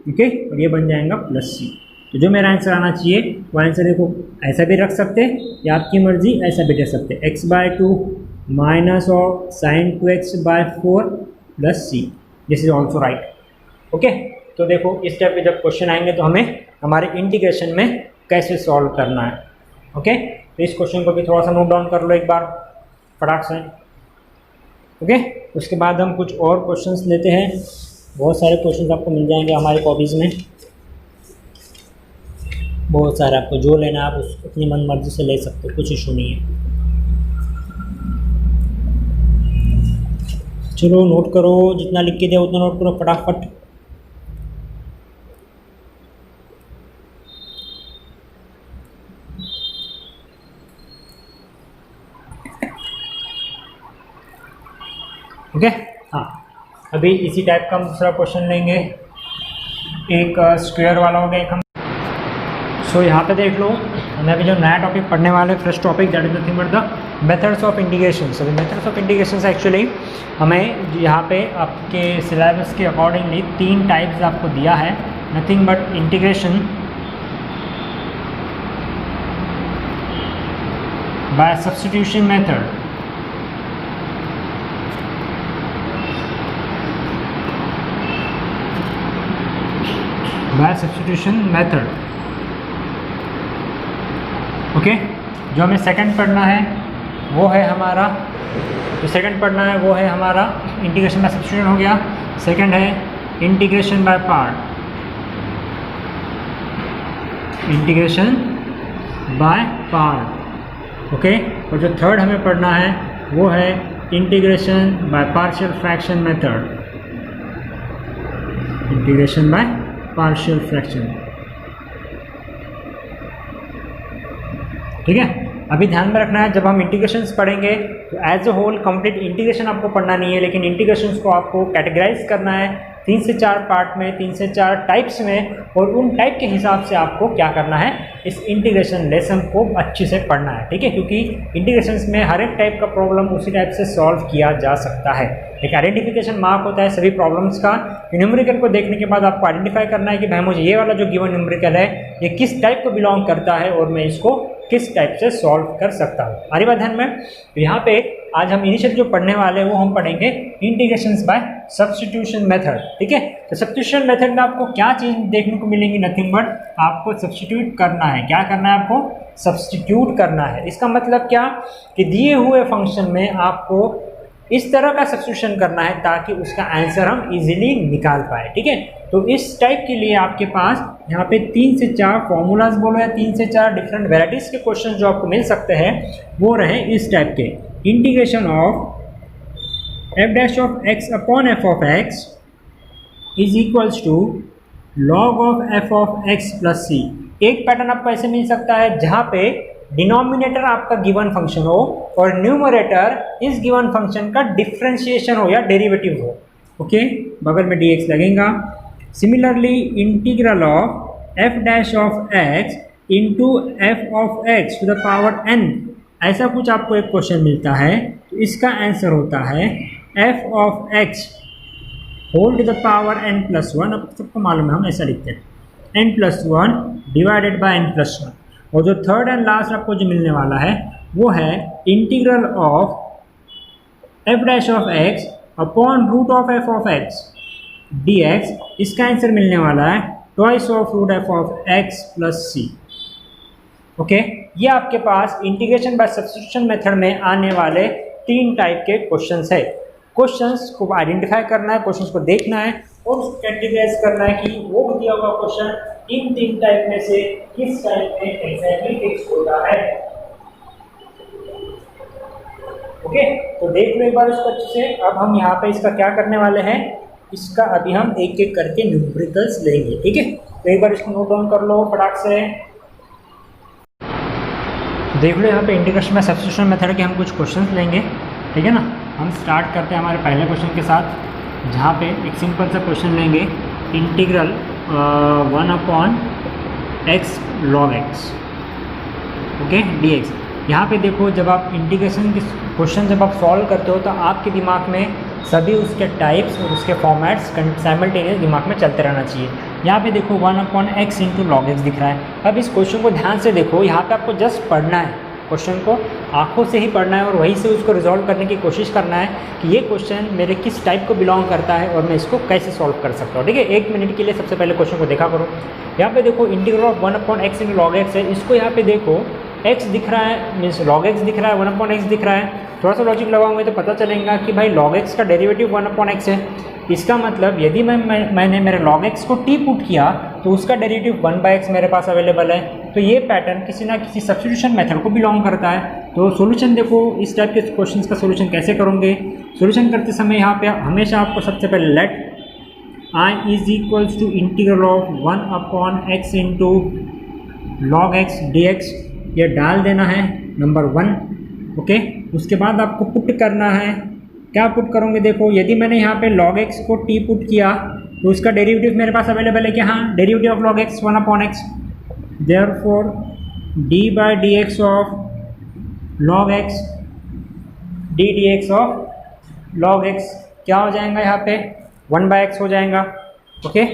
ओके, और ये बन जाएगा प्लस c। तो जो मेरा आंसर आना चाहिए वो आंसर देखो ऐसा भी रख सकते हैं या आपकी मर्जी ऐसा भी रख सकते हैं, x/2 minus of sin 2x/4 plus c, this is also right. Okay, तो देखो इस टाइप के जब क्वेश्चन आएंगे तो हमें हमारे इंटीग्रेशन में कैसे सॉल्व करना है। ओके, तो इस क्वेश्चन को भी थोड़ा सा नोट डाउन कर लो एक बार फटाक से। ओके, उसके बाद हम कुछ और क्वेश्चंस लेते हैं, बहुत सारे क्वेश्चंस आपको मिल जाएंगे हमारे कॉपीज़ में, बहुत सारे, आपको जो लेना है आप उस अपनी मन मर्जी से ले सकते हो, कुछ इशू नहीं है। चलो नोट करो, जितना लिख के दिया उतना नोट करो फटाफट। ओके, हाँ, अभी इसी टाइप का हम दूसरा क्वेश्चन लेंगे, एक स्क्वायर वाला हो गया एक हम। सो यहाँ पे देख लो, हमें अभी जो नया टॉपिक पढ़ने वाले first topic that is nothing but the methods of integration. So methods of integration actually हमें यहाँ पे आपके सिलेबस के अकॉर्डिंगली 3 टाइप्स आपको दिया है, nothing but integration by substitution method, by substitution method. Okay, जो हमें सेकंड पढ़ना है वो है हमारा, जो सेकंड पढ़ना है वो है हमारा इंटीग्रेशन बाय सब्स्टिट्यूशन हो गया। सेकंड है integration by part, integration by part. Okay, और जो थर्ड हमें पढ़ना है वो है integration by partial fraction method, integration by partial fraction. ठीक है, अभी ध्यान में रखना है जब हम इंटीग्रेशंस पढ़ेंगे तो as a whole complete integration आपको पढ़ना नहीं है, लेकिन इंटीग्रेशंस को आपको कैटेगराइज करना है 3 से 4 पार्ट में, 3 से 4 टाइप्स में, और उन टाइप के हिसाब से आपको क्या करना है, इस इंटीग्रेशन लेसन को अच्छे से पढ़ना है। ठीक है, क्योंकि इंटीग्रेशंस में हर एक टाइप का प्रॉब्लम उसी टाइप से सॉल्व किया जा सकता है। एक आइडेंटिफिकेशन मार्क होता है सभी प्रॉब्लम्स का। न्यूमेरिकल को देखने के बाद आपको आइडेंटिफाई करना है कि भाई मुझे ये वाला जो गिवन न्यूमेरिकल है ये किस टाइप को बिलोंग करता है और मैं इसको किस टाइप से सॉल्व कर सकता हूँ। हमारी बात ध्यान में, तो यहाँ पे आज हम इनिशियल जो पढ़ने वाले हैं वो हम पढ़ेंगे इंटीग्रेशंस बाय सब्स्टिट्यूशन मेथड। ठीक है, तो सब्स्टिट्यूशन मेथड में आपको क्या चीज़ देखने को मिलेंगी, नथिंग बट आपको सब्स्टिट्यूट करना है। क्या करना है आपको? सब्स्टिट्यूट करना है। इसका मतलब क्या कि दिए हुए फंक्शन में आपको इस तरह का सब्स्टिट्यूशन करना है ताकि उसका आंसर हम इजीली निकाल पाए। ठीक है, तो इस टाइप के लिए आपके पास यहाँ पे 3 से 4 फॉर्मूलाज बोलो या 3 से 4 डिफरेंट वेराइटीज़ के क्वेश्चन जो आपको मिल सकते हैं वो रहे इस टाइप के। Integration of F dash of x upon f of x is equals to log of F of x plus c. एक पैटर्न आपको ऐसे मिल सकता है जहाँ पे डिनोमिनेटर आपका गिवन फंक्शन हो और न्यूमरेटर इस गिवन फंक्शन का डिफ्रेंशिएशन हो या डेरिवेटिव हो। ओके, बगल में dx लगेगा। Similarly integral of F dash of X into F of X to the power n, ऐसा कुछ आपको एक क्वेश्चन मिलता है तो इसका आंसर होता है F of X whole to the power n plus 1। अब सबको मालूम है हम ऐसा लिखते हैं n plus 1 divided by n plus 1। और जो थर्ड एंड लास्ट आपको जो मिलने वाला है वो है integral of F dash of x upon root of F of X D X. इसका आंसर मिलने वाला है twice of root F of x plus C. Okay, ये आपके पास इंटीग्रेशन बाय सब्स्टिट्यूशन मेथड में आने वाले 3 टाइप के क्वेश्चंस है। क्वेश्चंस को आइडेंटिफाई करना है, क्वेश्चंस को देखना है और उसको कैटेगराइज करना है कि वो दिया हुआ क्वेश्चन इन 3 टाइप में से किस टाइप में एग्जैक्टली फिक्स होता है। ओके, तो देख लो एक बार इसको अच्छे से। अब हम यहाँ पे इसका क्या करने वाले हैं, इसका अभी हम एक एक करके न्यूमेरिकल्स लेंगे। ठीक है, तो एक बार इसको नोट डाउन कर लो फटाक से। देख लो यहाँ पे इंटीग्रेशन में सब्स्टिट्यूशन मेथड के हम कुछ क्वेश्चंस लेंगे। ठीक है ना, हम स्टार्ट करते हैं हमारे पहले क्वेश्चन के साथ, जहाँ पे एक सिंपल सा क्वेश्चन लेंगे integral 1 upon x log x okay D x. यहाँ पे देखो, जब आप इंटीग्रेशन के क्वेश्चन जब आप सॉल्व करते हो तो आपके दिमाग में सभी उसके टाइप्स और उसके फॉर्मेट्स साइमल्टेनियस दिमाग में चलते रहना चाहिए। यहाँ पे देखो 1 upon X into log x दिख रहा है। अब इस क्वेश्चन को ध्यान से देखो, यहाँ पे आपको जस्ट पढ़ना है, क्वेश्चन को आंखों से ही पढ़ना है और वहीं से उसको रिजॉल्व करने की कोशिश करना है कि ये क्वेश्चन मेरे किस टाइप को बिलोंग करता है और मैं इसको कैसे सॉल्व कर सकता हूँ। ठीक है, 1 मिनट के लिए सबसे पहले क्वेश्चन को देखा करो। यहाँ पे देखो integral of 1 upon X into log x है। इसको यहाँ पे देखो x दिख रहा है, मीन्स log x दिख रहा है, 1 अपॉन एक्स दिख रहा है। थोड़ा सा लॉजिक लगाओगे तो पता चलेगा कि भाई log x का डेरिवेटिव 1 अपॉन एक्स है। इसका मतलब यदि मैंने मेरे log x को t पुट किया तो उसका डेरिवेटिव 1/x मेरे पास अवेलेबल है। तो ये पैटर्न किसी ना किसी सब्स्टिट्यूशन मेथड को बिलोंग करता है। तो सॉल्यूशन देखो, इस टाइप के क्वेश्चंस का सॉल्यूशन कैसे करोगे। सॉल्यूशन करते समय यहाँ पे हमेशा आपको सबसे पहले let i is equals to integral of 1 upon X into log X D x, ये डाल देना है नंबर 1। ओके, उसके बाद आपको पुट करना है। क्या पुट करोगे, देखो यदि मैंने यहाँ पे log x को t पुट किया तो उसका डेरिवेटिव मेरे पास अवेलेबल है कि हाँ, derivative of log x 1 upon x, therefore d by d x of log x d dx of log x क्या हो जाएगा, यहाँ पे 1/x हो जाएगा। ओके,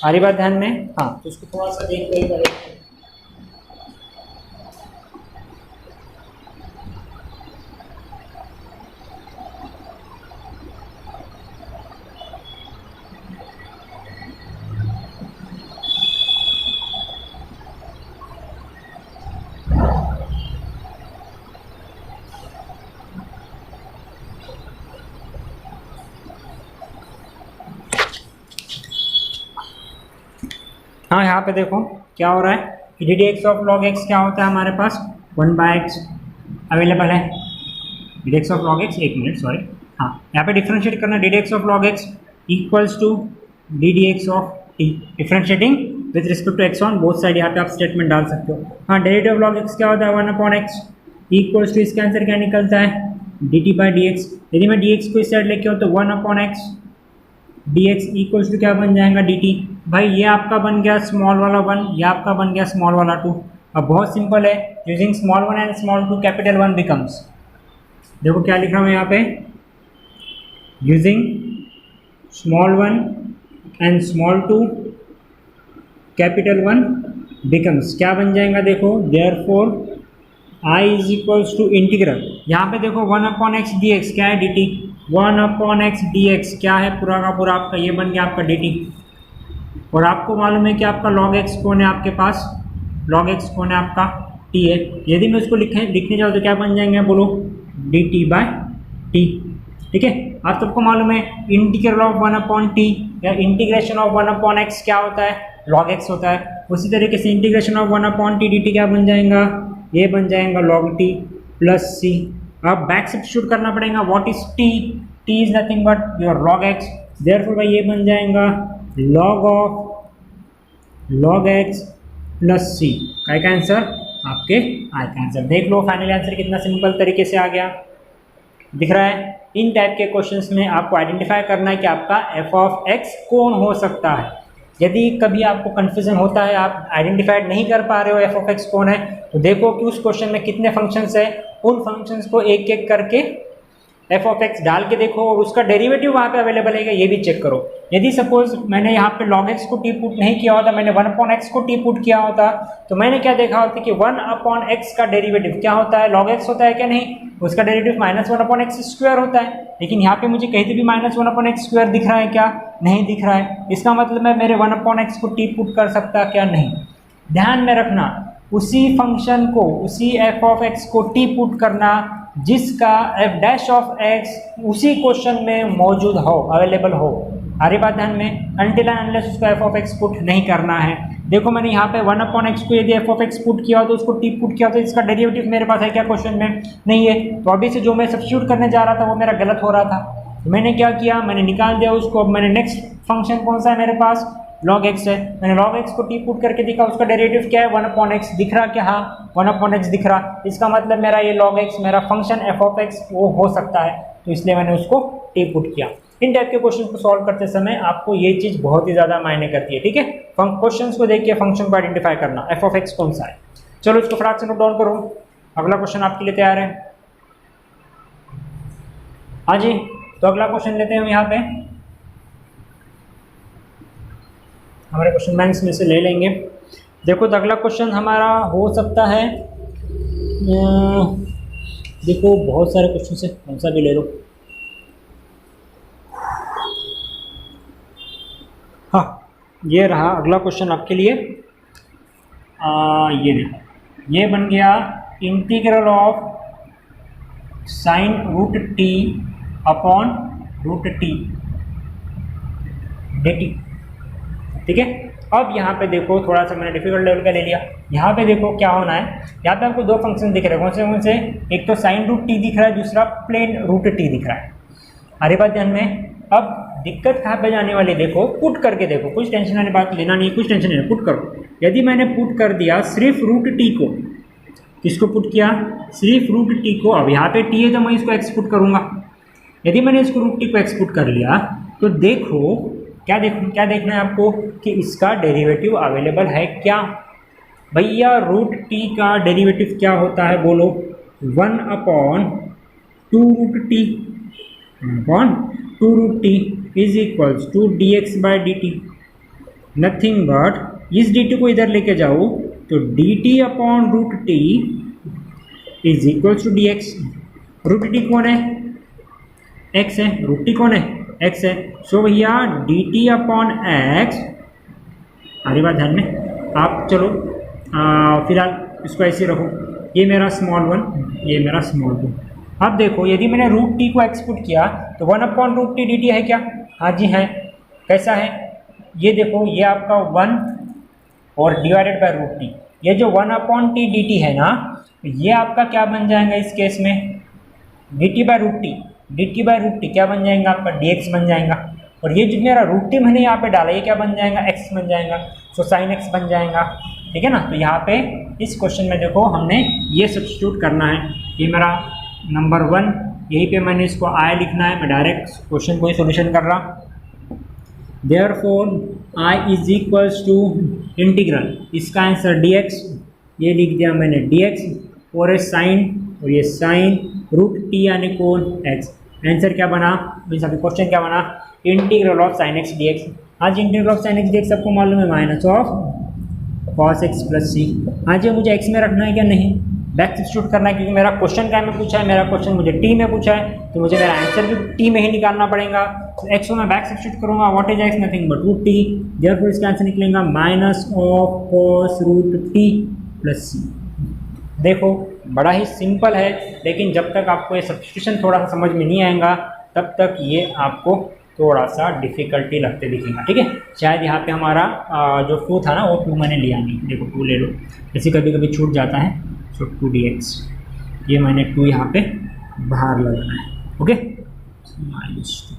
आ रही बात ध्यान में। हाँ, तो उसको थोड़ा सा देख लो। हाँ, यहाँ पे देखो क्या हो रहा है कि D D x of log X क्या होता है हमारे पास 1/x अवेलेबल है। D D x of log X, 1 minute sorry, हाँ यहाँ पे डिफ्रेंशिएट करना, D D x of log X equals to D D x of T, differentiating with respect to X on both side. यहाँ पे आप statement डाल सकते हो। हाँ, डेरिवेटिव ऑफ लॉग एक्स क्या होता है 1 अपॉन एक्स इक्वल्स टू, इसका आंसर क्या निकलता है D t by d x. यदि मैं डी एक्स को इस साइड लेके हो तो 1 upon X D X equals to क्या बन जाएगा डी टी। भाई ये आपका बन गया स्मॉल वाला 1, ये आपका बन गया स्मॉल वाला 2। अब बहुत सिंपल है, using small 1 and small 2 capital 1 becomes, देखो क्या लिख रहा हूँ यहाँ पे, using small 1 and small 2 capital 1 becomes, क्या बन जाएगा देखो, therefore i is equals to integral, यहाँ पे देखो 1 अपॉन एक्स डी एक्स क्या है D T, 1 upon X D x क्या है पूरा का पूरा आपका, ये बन गया आपका डी टी। और आपको मालूम है कि आपका log x कौन है आपके पास, log x कौन है आपका t है। यदि मैं उसको लिखने जाऊँ तो क्या बन जाएंगे बोलो, डी टी बाई टी। ठीक है, आप सबको मालूम है इंटीग्रल ऑफ 1 अपॉन टी या इंटीग्रेशन ऑफ 1 अपॉन एक्स क्या होता है, log x होता है। उसी तरीके से integration of 1 upon T d t क्या बन जाएगा, ये बन जाएगा log t प्लस सी। अब बैक सब्स्टिट्यूट करना पड़ेगा, what is t, t is nothing but your log x, therefore भाई ये बन जाएगा log of log x plus c. काय का आंसर, आपके आई का आंसर। देख लो फाइनल आंसर कितना सिंपल तरीके से आ गया, दिख रहा है। इन टाइप के क्वेश्चंस में आपको आइडेंटिफाई करना है कि आपका f ऑफ x कौन हो सकता है। यदि कभी आपको कन्फ्यूजन होता है, आप आइडेंटिफाइड नहीं कर पा रहे हो f ऑफ x कौन है, तो देखो कि उस क्वेश्चन में कितने फंक्शंस है, उन फंक्शंस को एक एक करके एफ ऑफ एक्स डाल के देखो और उसका डेरिवेटिव वहाँ पे अवेलेबल है क्या ये भी चेक करो। यदि सपोज मैंने यहाँ पे log x को टी पुट नहीं किया होता, मैंने 1/x को टी पुट किया होता, तो मैंने क्या देखा होता कि 1/x का डेरिवेटिव क्या होता है, log x होता है क्या, नहीं, उसका डेरिवेटिव -1/x² होता है। लेकिन यहाँ पे मुझे कहीं भी -1/x² दिख रहा है क्या, नहीं दिख रहा है। इसका मतलब मैं मेरे 1/x को टी पुट कर सकता क्या, नहीं। ध्यान में रखना, उसी फंक्शन को, उसी एफ ऑफ एक्स को टी पुट करना जिसका एफ डैश ऑफ एक्स उसी क्वेश्चन में मौजूद हो, अवेलेबल हो। आ रही बात ध्यान में, अनटिल एंड अनलेस उसको एफ ऑफ एक्स पुट नहीं करना है। देखो मैंने यहाँ पे 1/x को यदि एफ ऑफ एक्स पुट किया तो उसको टी पुट किया तो इसका डेरिवेटिव मेरे पास है क्या क्वेश्चन में, नहीं है। तो अभी से जो मैं सब्स्टिट्यूट करने जा रहा था वो मेरा गलत हो रहा था, तो मैंने क्या किया, मैंने निकाल दिया उसको। अब मैंने नेक्स्ट फंक्शन कौन सा है मेरे पास, log x है, मैंने log x को टी पुट करके देखा, उसका डेरिवेटिव क्या है 1/x दिख रहा क्या, हाँ 1/x दिख रहा। इसका मतलब मेरा ये log x मेरा फंक्शन f ऑफ x वो हो सकता है, तो इसलिए मैंने उसको टी पुट किया। इन टाइप के क्वेश्चन को सॉल्व करते समय आपको ये चीज़ बहुत ही ज़्यादा मायने करती है, ठीक है। क्वेश्चन को देख के फंक्शन को आइडेंटिफाई करना, f ऑफ x कौन सा है। चलो इसको फटाक से नोट डाउन करो, अगला क्वेश्चन आपके लिए तैयार है। हाँ जी, तो अगला क्वेश्चन लेते हैं हम यहाँ पे, हमारे क्वेश्चन बैंक्स में से ले लेंगे। देखो तो अगला क्वेश्चन हमारा हो सकता है, देखो बहुत सारे क्वेश्चन से कौन सा भी ले लो। हाँ, ये रहा अगला क्वेश्चन आपके लिए। ये देखो, ये बन गया integral of sine root T upon root T dt, ठीक है। अब यहाँ पे देखो थोड़ा सा मैंने डिफिकल्ट लेवल का ले लिया। यहाँ पे देखो क्या होना है, यहाँ पे आपको दो फंक्शन दिख रहे हैं, कौन से, एक तो साइन रूट टी दिख रहा है, दूसरा प्लेन रूट टी दिख रहा है। अरे बात ध्यान में, अब दिक्कत कहाँ पे जाने वाली, देखो पुट करके देखो, कुछ टेंशन वाली बात लेना नहीं, कुछ टेंशन नहीं, पुट करो। यदि मैंने पुट कर दिया सिर्फ रूट टी को, किसको पुट किया, सिर्फ रूट टी को, अब यहाँ पे टी है तो मैं इसको एक्स पुट करूँगा। यदि मैंने इसको रूट टी को एक्स पुट कर लिया तो देखो क्या देखना है आपको कि इसका डेरिवेटिव अवेलेबल है क्या। भैया रूट टी का डेरिवेटिव क्या होता है बोलो, 1/2 root T upon 2 root T is equals to dx/dt, nothing but इस dt को इधर लेके जाओ तो dt upon root T is equals to dx। Root T कौन है, x है, रूट टी कौन है, x है। सो भैया dt अपॉन एक्स, हरी बात ध्यान में, आप चलो फिलहाल इसको ऐसे रखो, ये मेरा स्मॉल वन, ये मेरा स्मॉल टू। अब देखो यदि मैंने रूट टी को एक्स पुट किया तो 1/√t dt है क्या, हाँ जी है। कैसा है, ये देखो ये आपका 1 और डिवाइडेड बाय रूट टी, ये जो 1/t dt है ना, ये आपका क्या बन जाएगा इस केस में, dt बाय रूट टी क्या बन जाएगा आपका dx बन जाएगा। और ये जो मेरा रूट टी मैंने यहाँ पे डाला ये क्या बन जाएगा, x बन जाएगा, सो साइन x बन जाएगा, ठीक है ना। तो यहाँ पे इस क्वेश्चन में देखो हमने ये सब्स्टिट्यूट करना है, ये मेरा नंबर 1, यहीं पे मैंने इसको I लिखना है, मैं डायरेक्ट क्वेश्चन को ही सोल्यूशन कर रहा। Therefore I is equals to integral, इसका आंसर dx, ये लिख दिया मैंने dx, और ये साइन रूट टी यानी कौन, x। आंसर क्या बना, मीन्स अभी क्वेश्चन क्या बना, integral of sine x dx। आज integral of sine x dx सबको मालूम है, minus of cos x plus c. आज ये मुझे x में रखना है क्या, नहीं, बैक सब्स्टिट्यूट करना है, क्योंकि मेरा क्वेश्चन क्या में पूछा है, मेरा क्वेश्चन मुझे टी में पूछा है, तो मुझे मेरा आंसर भी टी में ही निकालना पड़ेगा। तो एक्स को मैं बैक सब्स्टिट्यूट करूँगा, what is x, nothing but root t. Therefore इसका आंसर निकलेगा minus of cos root t plus c. देखो बड़ा ही सिंपल है, लेकिन जब तक आपको ये सब्स्टिट्यूशन थोड़ा सा समझ में नहीं आएगा तब तक ये आपको थोड़ा सा डिफ़िकल्टी लगते दिखेगा, ठीक है। शायद यहाँ पे हमारा जो 2 था ना वो 2 मैंने लिया नहीं, देखो 2 ले लो, जैसे कभी कभी छूट जाता है। सो 2dx, ये मैंने 2 यहाँ पे बाहर लगाना है, ओके, -2।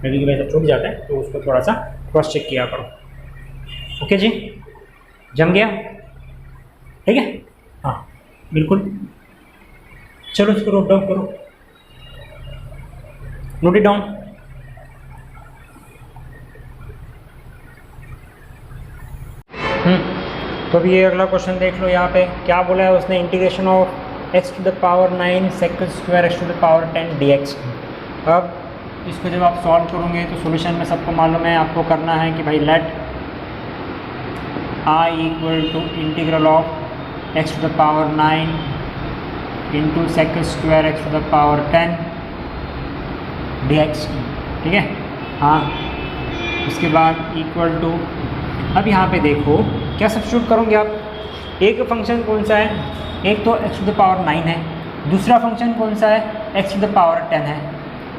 कभी कभी ऐसा छूट जाता है तो उसको थोड़ा सा क्रॉस चेक किया करो, ओके जी, जम गया, ठीक है, हाँ बिल्कुल। चलो इसको नोट डाउन करो, नोट इट डाउन। तो अभी ये अगला क्वेश्चन देख लो, यहाँ पे क्या बोला है उसने, integration of X to the power 9 second square X to the power 10 dx। अब इसको जब आप सॉल्व करोगे तो सॉल्यूशन में सबको मालूम है, आपको करना है कि भाई let I equal to integral of X to the power 9 into second square X to the power 10 dx, ठीक है। हाँ, इसके बाद इक्वल टू, अब यहाँ पे देखो क्या सब्स्टिट्यूट करोगे आप। एक फंक्शन कौन सा है, एक तो एक्स टू द पावर 9 है, दूसरा फंक्शन कौन सा है, एक्स टू द पावर 10 है,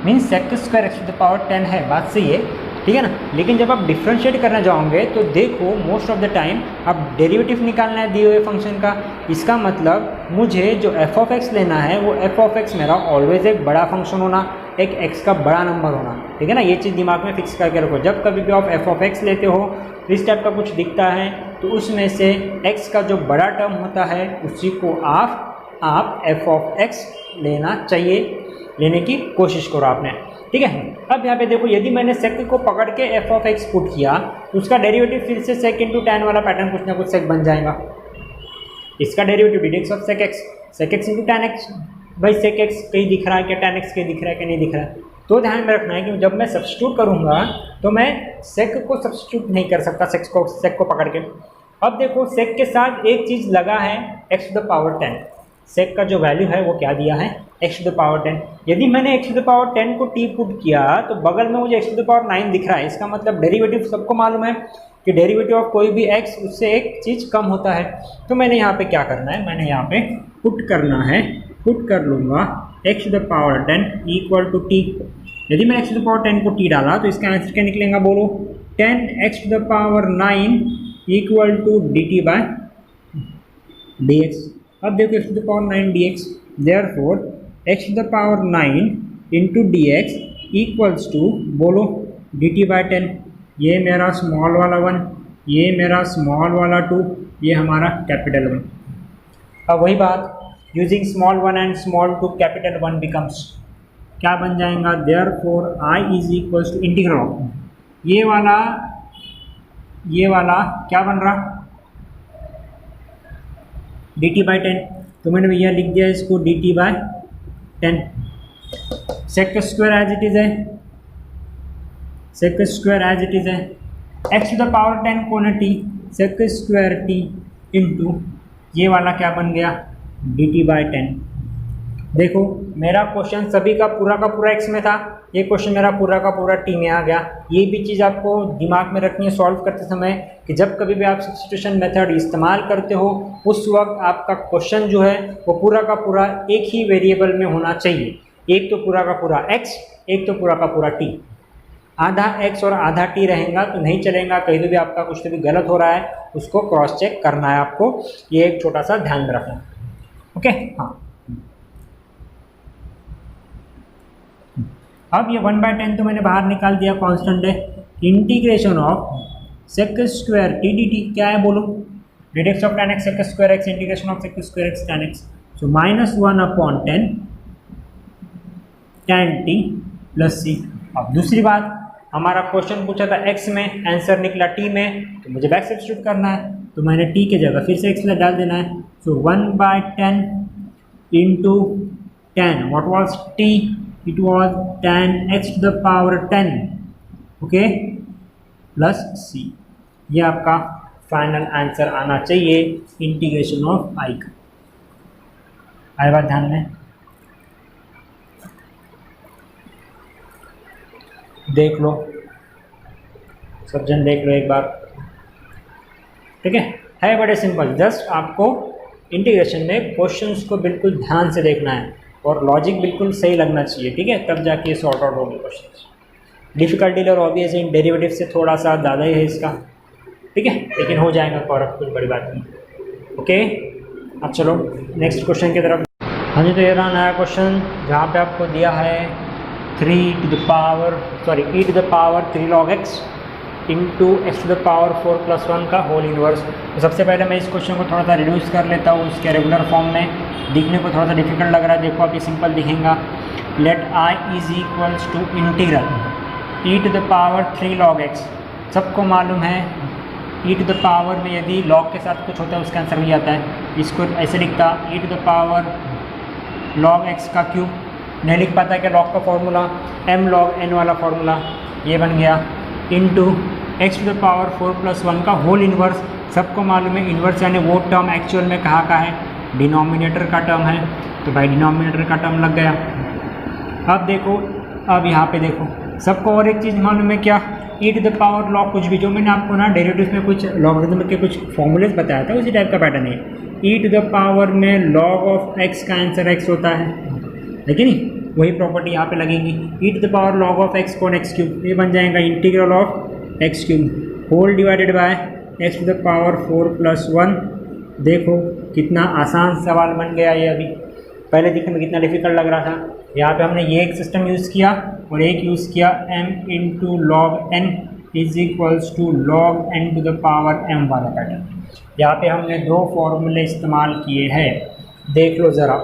means second square X to the power 10 है, बात सही है, ठीक है ना। लेकिन जब आप डिफ्रेंशिएट करना जाओगे तो देखो मोस्ट ऑफ द टाइम आप डेरिवेटिव निकालना है दिए हुए फंक्शन का। इसका मतलब मुझे जो एफ ऑफ एक्स लेना है वो एफ ऑफ एक्स मेरा ऑलवेज एक बड़ा फंक्शन होना, एक एक्स का बड़ा नंबर होना, ठीक है ना। ये चीज़ दिमाग में फिक्स करके रखो। जब कभी भी आप एफ ऑफ एक्स लेते हो तो इस टाइप का कुछ दिखता है तो उसमें से एक्स का जो बड़ा टर्म होता है उसी को आप एफ ऑफ एक्स लेना चाहिए, लेने की कोशिश करो आपने, ठीक है। अब यहाँ पे देखो, यदि मैंने सेक को पकड़ के एफ ऑफ एक्स पुट किया तो उसका डेरिवेटिव फिर से सेक इंटू टैन वाला पैटर्न कुछ ना कुछ सेक बन जाएगा। इसका derivative d dx of sec x into tan x. भाई सेक एक्स कहीं दिख रहा है क्या, टैन एक्स कहीं दिख रहा है कि नहीं दिख रहा है, तो ध्यान में रखना है कि जब मैं सब्स्टिट्यूट करूँगा तो मैं सेक को सब्स्टिट्यूट नहीं कर सकता सेक को पकड़ के। अब देखो सेक के साथ एक चीज़ लगा है एक्स टू द पावर 10, सेक का जो वैल्यू है वो क्या दिया है, एक्स टू द पावर 10। यदि मैंने एक्स टू द पावर 10 को टी पुट किया तो बगल में मुझे एक्स टू द पावर 9 दिख रहा है। इसका मतलब डेरिवेटिव सबको मालूम है कि डेरिवेटिव ऑफ कोई भी एक्स उससे एक चीज़ कम होता है। तो मैंने यहाँ पे क्या करना है, मैंने यहाँ पे पुट कर लूँगा X to the power 10 equal to T. यदि मैं एक्स टू द पावर 10 को टी डाला तो इसका आंसर क्या निकलेगा, बोलो 10 X to the power 9 equal to D T by D X. अब देखो X to the power 9 dx, therefore X to the power 9 into D X equals to, बोलो डी टी बाय 10। ये मेरा स्मॉल वाला 1, ये मेरा स्मॉल वाला 2, ये हमारा कैपिटल 1। अब वही बात, using small 1 and small 2 capital 1 becomes क्या बन जाएगा, therefore I is equals to integral of ये वाला क्या बन रहा, डी टी बाई 10। तो मैंने भैया लिख दिया इसको d t by 10। Sec square as it is है, sec square as it is है, एक्स टू द पावर 10 को न t, sec square t into ये वाला क्या बन गया, डी टी बाई 10। देखो मेरा क्वेश्चन सभी का पूरा एक्स में था, ये क्वेश्चन मेरा पूरा का पूरा टी में आ गया। ये भी चीज़ आपको दिमाग में रखनी है सॉल्व करते समय कि जब कभी भी आप सब्स्टिट्यूशन मेथड इस्तेमाल करते हो उस वक्त आपका क्वेश्चन जो है वो पूरा का पूरा एक ही वेरिएबल में होना चाहिए। एक तो पूरा का पूरा एक्स, एक तो पूरा का पूरा टी। आधा एक्स और आधा टी रहेगा तो नहीं चलेगा, कहीं तो भी आपका कुछ तो भी गलत हो रहा है उसको क्रॉस चेक करना है आपको, ये एक छोटा सा ध्यान में रखना। ओके, हाँ। अब ये 1/10 तो मैंने बाहर निकाल दिया, कांस्टेंट है। Integration of sec square t d t क्या है, बोलो d dx of tan x sec square x integration of sec square x tan x। So -1/10 tan t plus c. अब दूसरी बात, हमारा क्वेश्चन पूछा था x में, आंसर निकला t में, तो मुझे बैक सब्स्टिट्यूट करना है तो मैंने t के जगह फिर से x डाल देना है। सो 1/10 into 10, what was t, it was tan x to the power 10, okay, plus c। ये आपका फाइनल आंसर आना चाहिए इंटीग्रेशन ऑफ i का। आए बात ध्यान में, देख लो सब जन, देख लो एक बार, ठीक है बड़े सिंपल। जस्ट आपको इंटीग्रेशन में क्वेश्चंस को बिल्कुल ध्यान से देखना है और लॉजिक बिल्कुल सही लगना चाहिए, ठीक है, तब जाके ये सॉर्ट आउट होगी क्वेश्चन। डिफिकल्टी और ऑब्वियस इन डेरिवेटिव से थोड़ा सा ज़्यादा ही है इसका, ठीक है, लेकिन हो जाएगा कवर, कुछ बड़ी बात नहीं। ओके, अब चलो नेक्स्ट क्वेश्चन की तरफ। हाँ जी, तो ये रहा नया क्वेश्चन जहाँ पे आपको दिया है 3 to the power e to the power 3 log x into X to the power 4 + 1 का होल इनवर्स। तो सबसे पहले मैं इस क्वेश्चन को थोड़ा सा रिड्यूस कर लेता हूँ उसके रेगुलर फॉर्म में, दिखने को थोड़ा सा डिफिकल्ट लग रहा है। देखो आप ये सिंपल दिखेगा, let I is equals to integral E to the power 3 log x। सबको मालूम है ई टू द पावर में यदि लॉग के साथ कुछ होता है उसका आंसर भी आता है। इसको ऐसे लिखता e to the power log x का क्यूब, नहीं लिख पाता क्या log का फॉर्मूला, m log n वाला फॉर्मूला ये बन गया, into x to the power 4 + 1 का होल इन्वर्स। सबको मालूम है इन्वर्स यानी वो टर्म एक्चुअल में कहाँ का है, डिनोमिनेटर का टर्म है, तो भाई डिनोमिनेटर का टर्म लग गया। अब देखो, अब यहाँ पे देखो सबको और एक चीज़ मालूम है क्या, e to the power log कुछ भी, जो मैंने आपको ना डेरिवेटिव में कुछ लॉगरिथम के कुछ फॉर्मूलेज बताया था उसी टाइप का पैटर्न है। e टू द पावर में log ऑफ x का आंसर x होता है कि नहीं, वही प्रॉपर्टी यहाँ पे लगेगी। e to the power log of x कौन x क्यूब, ये बन जाएगा integral of x cube whole divided by x to the power 4 + 1। देखो कितना आसान सवाल बन गया ये, अभी पहले दिखने में कितना डिफिकल्ट लग रहा था। यहाँ पे हमने ये एक सिस्टम यूज़ किया और एक यूज़ किया m into log n is equals to log n to the power m वाला पैटर्न। यहाँ पे हमने दो फॉर्मूले इस्तेमाल किए हैं, देख लो ज़रा,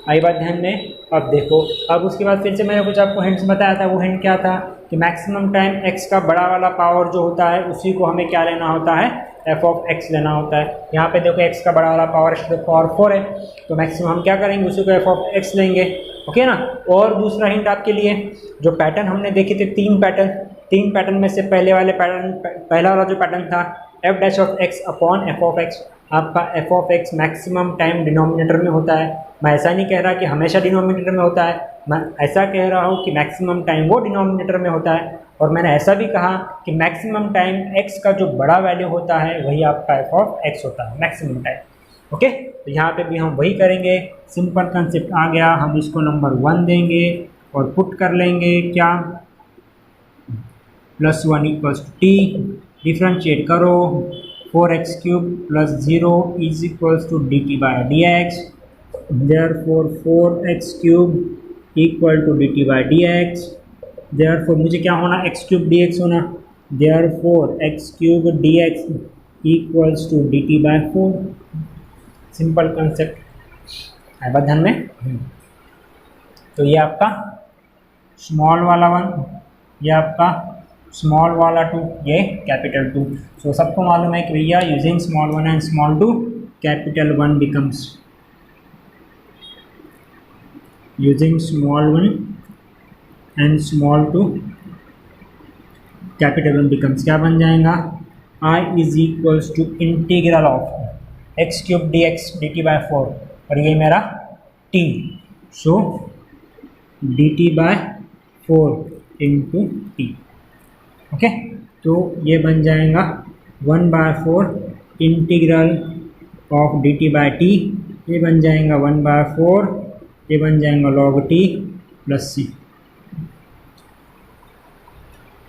आई बात ध्यान में। अब देखो, अब उसके बाद फिर से मैंने कुछ आपको हिंट्स बताया था, वो हिंट क्या था कि मैक्सिमम टाइम x का बड़ा वाला पावर जो होता है उसी को हमें क्या लेना होता है, f ऑफ x लेना होता है। यहाँ पे देखो x का बड़ा वाला power x to the power 4 है, तो मैक्सिमम हम क्या करेंगे, उसी को f ऑफ x लेंगे, ओके ना। और दूसरा हिंट आपके लिए, जो पैटर्न हमने देखे थे तीन पैटर्न में से पहले वाले पैटर्न, पहला वाला जो पैटर्न था f dash of x upon f of x, आपका f of x maximum time denominator में होता है। मैं ऐसा नहीं कह रहा कि हमेशा डिनोमिनेटर में होता है, मैं ऐसा कह रहा हूँ कि मैक्सिमम टाइम वो डिनोमिनेटर में होता है। और मैंने ऐसा भी कहा कि मैक्सिमम टाइम x का जो बड़ा वैल्यू होता है वही आपका f ऑफ x होता है मैक्सिमम टाइम, ओके। तो यहाँ पे भी हम वही करेंगे, सिंपल कंसेप्ट आ गया, हम इसको नंबर 1 देंगे और पुट कर लेंगे क्या, +1 = t, डिफ्रेंशिएट करो, 4x³ + 0 is equals to dt/dx, therefore 4x³ equal to dt/dx, therefore मुझे क्या होना, x³ dx होना, therefore x³ dx equals to dt/4। Simple concept है ध्यान में। तो ये आपका स्मॉल वाला 1, ये आपका स्मॉल वाला 2, ये कैपिटल 2। सो सबको मालूम है कि भैया using small 1 and small 2 capital 1 becomes, using small 1 and small 2 capital 1 becomes, क्या बन जाएगा, I is equals to integral of x³ dx dt/4 और ये मेरा t, so dt/4 into t, okay. तो ये बन जाएगा 1/4 इंटीग्रल ऑफ dt/t, ये बन जाएगा 1/4, ये बन जाएगा log t + c।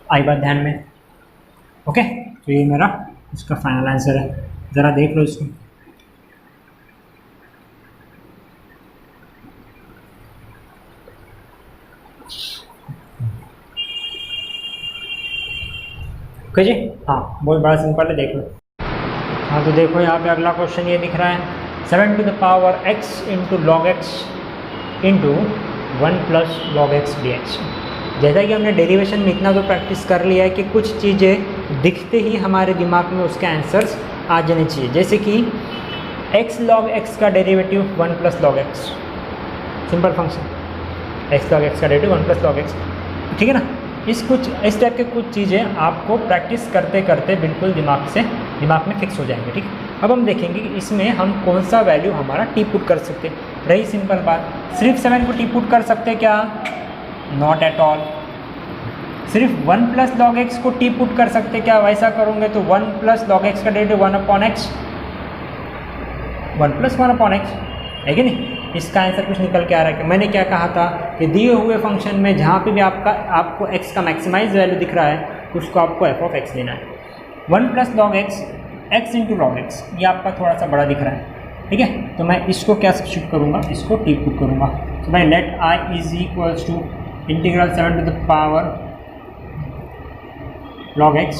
आई बात ध्यान में, ओके। तो ये मेरा इसका फाइनल आंसर है, ज़रा देख लो इसको। ओके जी, हाँ बहुत बड़ा सिंपल है, देख लो। हाँ तो देखो यहाँ पे अगला क्वेश्चन ये दिख रहा है, 7 to the power x into log x into 1 + log x dx। जैसा कि हमने डेरिवेशन में इतना तो प्रैक्टिस कर लिया है कि कुछ चीज़ें दिखते ही हमारे दिमाग में उसके आंसर्स आ जाने चाहिए, जैसे कि x log x का derivative 1 + log x, simple function x log x का डेरिवेटिव 1 + log x, ठीक है ना। इस टाइप के कुछ चीज़ें आपको प्रैक्टिस करते करते बिल्कुल दिमाग में फिक्स हो जाएंगे, ठीक। अब हम देखेंगे कि इसमें हम कौन सा वैल्यू हमारा टी पुट कर सकते। रही सिंपल बात, सिर्फ 7 को टी पुट कर सकते क्या, नॉट एट ऑल। सिर्फ 1 + log x को टी पुट कर सकते क्या, वैसा करोगे तो 1 + log x का डेरिवेटिव 1/x, 1 + 1/x है कि नहीं। इसका आंसर कुछ निकल के आ रहा है कि मैंने क्या कहा था कि दिए हुए फंक्शन में जहाँ पे भी आपको x का मैक्सिमाइज वैल्यू दिख रहा है उसको आपको f ऑफ x लेना है। 1 + log x, x into log x, ये आपका थोड़ा सा बड़ा दिख रहा है, ठीक है। तो मैं इसको क्या सब्स्टिट्यूट करूँगा, इसको टी पुट करूँगा। तो भाई let I is equals to integral 7 to the power log x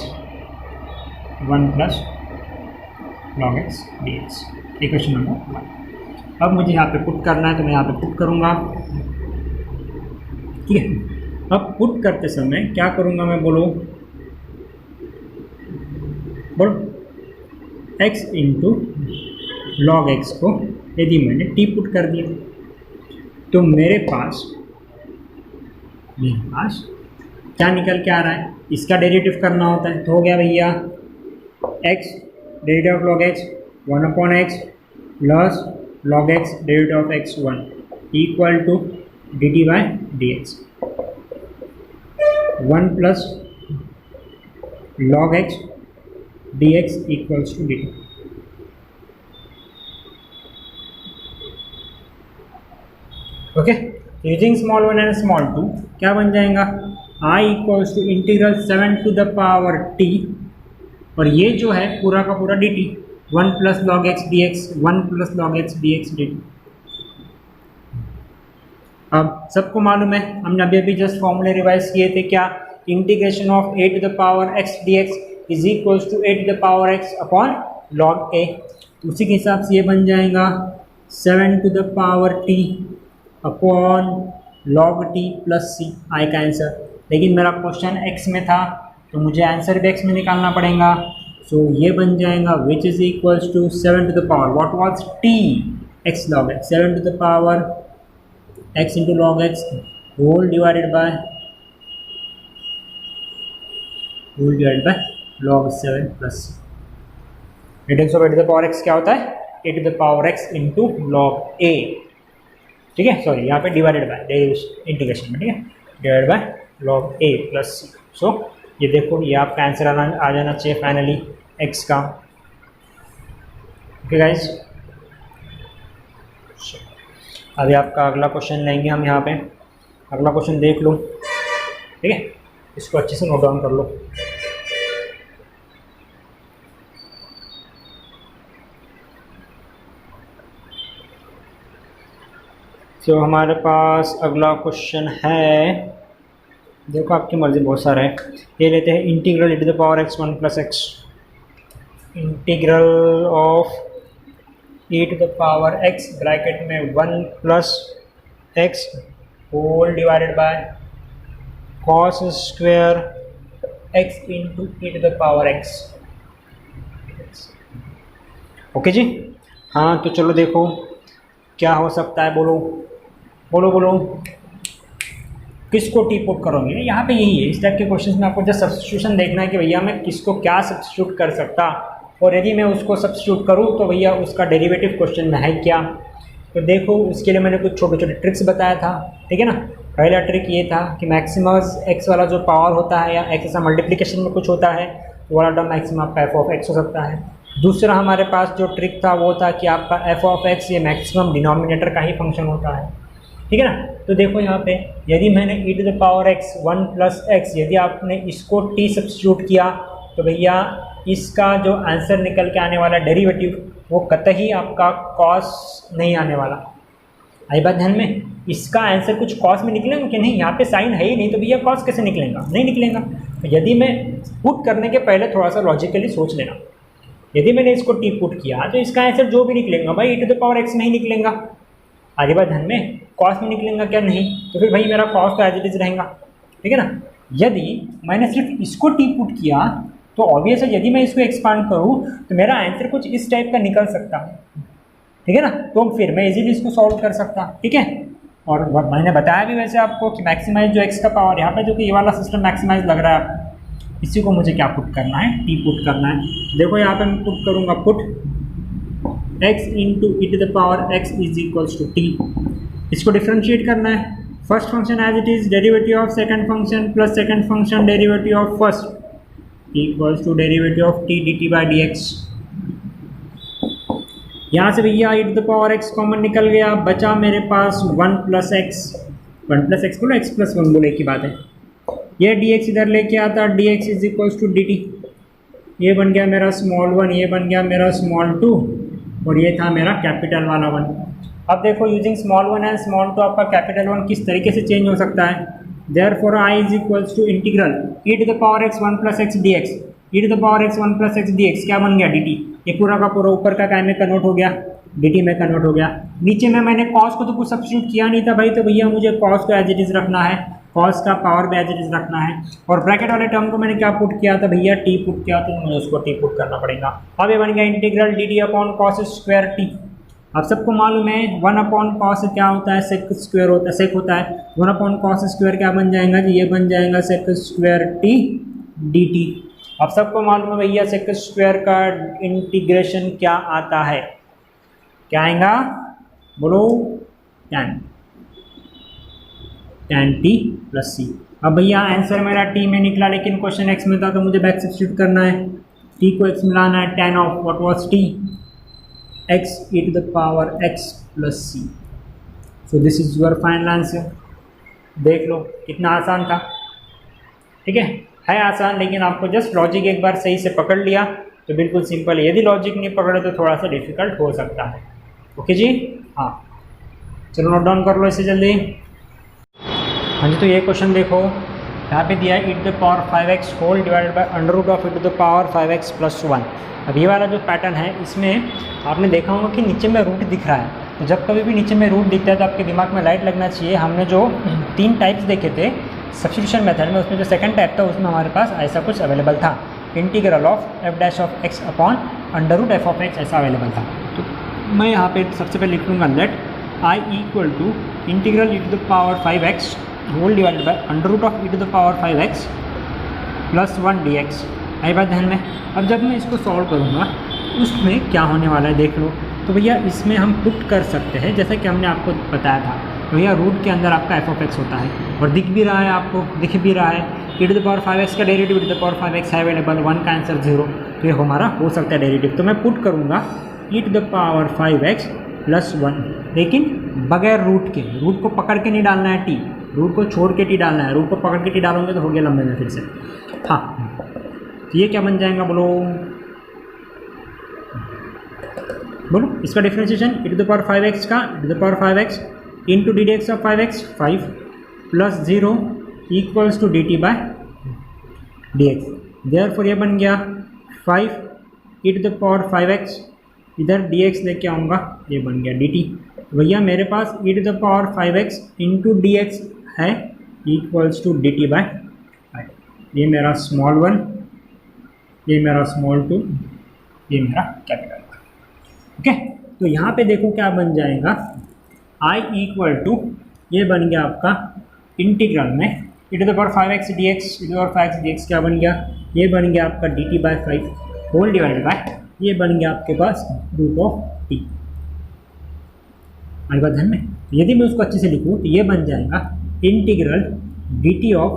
1 + log x dx, equation number 1। अब मुझे यहाँ पे पुट करना है तो मैं यहाँ पे पुट करूँगा, ठीक है। अब पुट करते समय क्या करूँगा मैं, बोलो x इंटू log x को यदि मैंने टी पुट कर दिया तो मेरे पास क्या निकल के आ रहा है, इसका डेरिवेटिव करना होता है, तो हो गया भैया x derivative of log x 1/x plus log x derivative of x1 equal to dt by dx 1 plus log x dx equals to dt। Okay, using small 1 and small 2 क्या बन जाएगा, i equals to integral 7 to the power t, और ये जो है पूरा का पूरा dt 1 plus log x dx 1 plus log x dx dt। अब सबको मालूम है, हमने अभी जस्ट फॉर्मूले रिवाइज किए थे, क्या integration of a to the power x dx is equals to a to the power x upon log a। तो उसी के हिसाब से ये बन जाएगा 7 to the power t upon log t plus c, I का आंसर। लेकिन मेरा क्वेश्चन x में था तो मुझे आंसर भी x में निकालना पड़ेगा, सो ये बन जाएगा which is equals to 7 to the power what was t x log x 7 to the power x into log x whole divided by log 7 plus c। Radians of a to the power x क्या होता है, a to the power x into log a, ठीक है, sorry यहाँ पे divided by integration में, ठीक है, divided by log a plus c। सो ये देखो, ये आपका आंसर आ जाना चाहिए फाइनली x का। ओके गाइज, अभी आपका अगला क्वेश्चन लेंगे हम यहाँ पे। अगला क्वेश्चन देख लो, ठीक है, इसको अच्छे से नोट डाउन कर लो। तो हमारे पास अगला क्वेश्चन है, देखो आपकी मर्जी, बहुत सारा है। ये लेते हैं integral e to the power x 1 plus x, integral of e to the power x bracket में 1 plus x whole divided by cos square x into e to the power x। Okay जी, हाँ तो चलो देखो क्या हो सकता है, बोलो बोलो बोलो, किसको टी पुट करोगे। यहाँ पे यही है, इस टाइप के क्वेश्चंस में आपको जस्ट सब्स्टिट्यूशन देखना है कि भैया मैं किसको क्या सब्स्टिट्यूट कर सकता, और यदि मैं उसको सब्स्टिट्यूट करूँ तो भैया उसका डेरिवेटिव क्वेश्चन में है क्या। तो देखो उसके लिए मैंने कुछ छोटे छोटे ट्रिक्स बताया था, ठीक है ना। पहला ट्रिक ये था कि मैक्सिमस एक्स वाला जो पावर होता है या एक्स ऐसा मल्टीप्लिकेशन में कुछ होता है, वो वाला टर्म मैक्सिमम आपका एफ ऑफ एक्स हो सकता है। दूसरा हमारे पास जो ट्रिक था वो था कि आपका एफ ऑफ एक्स ये मैक्सिमम डिनोमिनेटर का ही फंक्शन होता है, ठीक है ना। तो देखो यहाँ पे यदि मैंने e to the power x 1 plus x, यदि आपने इसको t सब्स्टिट्यूट किया तो भैया इसका जो आंसर निकल के आने वाला डेरिवेटिव वो कतई आपका कॉस नहीं आने वाला। आई बात ध्यान में, इसका आंसर कुछ कॉस में निकलेगा कि नहीं, यहाँ पे साइन है ही नहीं, तो भैया कॉस कैसे निकलेगा, नहीं निकलेगा। तो यदि मैं पुट करने के पहले थोड़ा सा लॉजिकली सोच लेना, यदि मैंने इसको टी पुट किया तो इसका आंसर जो भी निकलेगा भाई e to the power x नहीं निकलेगा, आगे बात ध्यान में, कॉस में निकलेगा क्या, नहीं, तो फिर भाई मेरा कॉस तो एज इट इज रहेगा, ठीक है ना। यदि मैंने सिर्फ इसको टी पुट किया तो ऑब्वियस है यदि मैं इसको एक्सपांड करूँ तो मेरा आंसर कुछ इस टाइप का निकल सकता है, ठीक है ना। तो फिर मैं इजीली इसको सॉल्व कर सकता, ठीक है। और मैंने बताया भी वैसे आपको कि मैक्सिमाइज जो एक्स का पावर यहाँ पे जो कि ये वाला सिस्टम मैक्सिमाइज लग रहा है आपको, इसी को मुझे क्या पुट करना है, टी पुट करना है। देखो यहाँ पे मैं पुट करूँगा, put x into e to the power x is equals to t. इसको डिफ्रेंशिएट करना है, first function as it is derivative of second function plus second function derivative of first equals to derivative of t d t by d x. यहाँ से भैया e to the power x common निकल गया, बचा मेरे पास 1 plus x, 1 plus x बोलो x plus 1 बोलो, एक ही बात है। ये dx इधर लेके आता, dx is equals to dt, ये बन गया मेरा स्मॉल 1, ये बन गया मेरा स्मॉल 2, और ये था मेरा कैपिटल वाला 1। अब देखो यूजिंग स्मॉल 1 एंड स्मॉल 2 आपका कैपिटल 1 किस तरीके से चेंज हो सकता है। Therefore i is equals to integral e to the power x 1 plus x D x, e to the power x 1 plus x D x क्या बन गया dt, ये पूरा का पूरा ऊपर का काय में कन्वर्ट हो गया, dt में कन्वर्ट हो गया। नीचे में मैंने cos को तो कुछ सब्स्टिट्यूट किया नहीं था भाई, तो भैया मुझे cos को एज इट इज रखना है, cos का पावर भी एज इट इज रखना है, और ब्रैकेट वाले टर्म को मैंने क्या पुट किया था भैया, t पुट किया, तो मुझे उसको t पुट करना पड़ेगा। अब ये बन गया integral dt upon cos square t, अब सबको मालूम है 1/cos क्या होता है, सेक स्क्वायर होता है, सेक होता है। 1/cos स्क्वायर क्या बन जाएगा जी, ये बन जाएगा sec square t d t. अब सबको मालूम है भैया सेक स्क्वायर का इंटीग्रेशन क्या आता है, क्या आएगा बोलो, tan टी प्लस सी। अब भैया आंसर मेरा टी में निकला, लेकिन क्वेश्चन एक्स में था तो मुझे बैक सब्स्टिट्यूट करना है। टी को एक्स में लाना है, tan of what was T, x e to the power x plus c। so this is your final answer। देख लो कितना आसान था, ठीक है आसान, लेकिन आपको जस्ट लॉजिक एक बार सही से पकड़ लिया तो बिल्कुल सिंपल है। यदि लॉजिक नहीं पकड़े तो थोड़ा सा डिफिकल्ट हो सकता है। ओके जी, हाँ चलो नोट डाउन कर लो इसे जल्दी। हाँ जी, तो ये क्वेश्चन देखो, यहाँ पे दिया है e to the power 5x whole divided by under root of e to the power 5x plus 1। अब ये वाला जो पैटर्न है इसमें आपने देखा होगा कि नीचे में रूट दिख रहा है, तो जब कभी भी नीचे में रूट दिखता है तो आपके दिमाग में लाइट लगना चाहिए। हमने जो 3 टाइप्स देखे थे सब्स्टिट्यूशन मेथड में, उसमें जो सेकंड टाइप था उसमें हमारे पास ऐसा कुछ अवेलेबल था, integral of f dash of x upon under root f of x ऐसा अवेलेबल था। तो मैं यहाँ पे सबसे पहले लिख लूँगा let I equal to integral e to the power 5x whole divided by under root of e to the power 5x plus 1 dx। आई बात ध्यान में। अब जब मैं इसको सॉल्व करूँगा उसमें क्या होने वाला है देख लो। तो भैया इसमें हम पुट कर सकते हैं जैसा कि हमने आपको बताया था, तो भैया रूट के अंदर आपका f ऑफ x होता है और दिख भी रहा है, आपको दिख भी रहा है e to the power 5x का derivative e to the power 5x है अवेलेबल, 1 का आंसर 0, तो ये हमारा हो सकता है डेरिवेटिव। तो मैं पुट करूँगा e to the power 5x plus 1, लेकिन बगैर रूट के, रूट को पकड़ के नहीं डालना है टी, रूट को छोड़ के टी डालना है। रूट को पकड़ के टी डालोगे तो हो गया लंबे में फिर से। हाँ, तो ये क्या बन जाएगा बोलो, बोलो इसका differentiation e to the power 5x का e to the power 5x into d D x of 5x 5 plus 0 equals to D T by D x. Therefore ये बन गया 5 e to the power 5x, इधर dx लेके आऊँगा, ये बन गया dt। भैया मेरे पास e to the power 5x into D x है equals to D T by 5। ये मेरा स्मॉल 1, ये मेरा स्मॉल 2, ये मेरा कैपिटल 1। ओके, तो यहाँ पे देखो क्या बन जाएगा, I इक्वल टू ये बन गया आपका इंटीग्रल में e to the power 5x dx, e to the power 5x dx क्या बन गया, ये बन गया आपका dt by 5 whole divided by, ये बन गया आपके पास रूट ऑफ टी। आई बात ध्यान में। यदि मैं उसको अच्छे से लिखूँ तो ये बन जाएगा integral dt of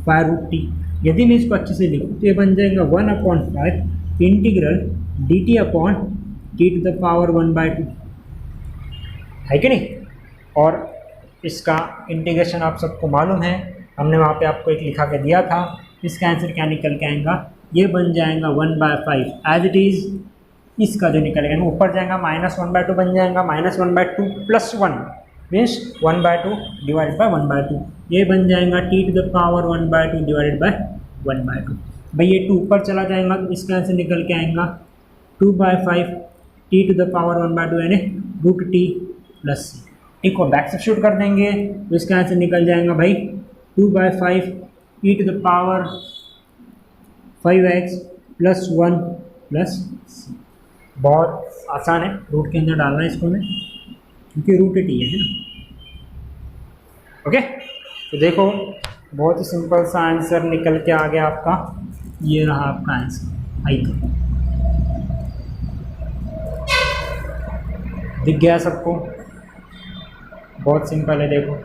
5 root t. यदि मैं इसको अच्छे से लिखूँ तो ये बन जाएगा 1/5 integral dt upon t to the power 1/2, है कि नहीं। और इसका इंटीग्रेशन आप सबको मालूम है, हमने वहाँ पे आपको एक लिखा के दिया था। इसका आंसर क्या निकल के आएगा, ये बन जाएगा 1/5 एज इट इज़। इसका जो निकलेगा ऊपर जाएगा -1/2 बन जाएगा, -1/2 प्लस 1 मीन्स 1/2 डिवाइडेड बाय 1/2, ये बन जाएगा t to the power 1/2 divided by 1/2। भाई ये 2 ऊपर चला जाएगा तो इसका आंसर निकल के आएगा 2/5 t टू द पावर 1/2 यानी रूट टी प्लस सी। टी को बैक सब्स्टिट्यूट कर देंगे तो इसका आंसर निकल जाएगा भाई 2/5 e to the power 5x plus 1 plus c. बहुत आसान है, रूट के अंदर डालना है इसको में, क्योंकि रूट टी है ना। ओके, तो देखो बहुत ही सिंपल सा आंसर निकल के आ गया आपका, ये रहा आपका आंसर। आई का दिख गया सबको, बहुत सिंपल है देखो।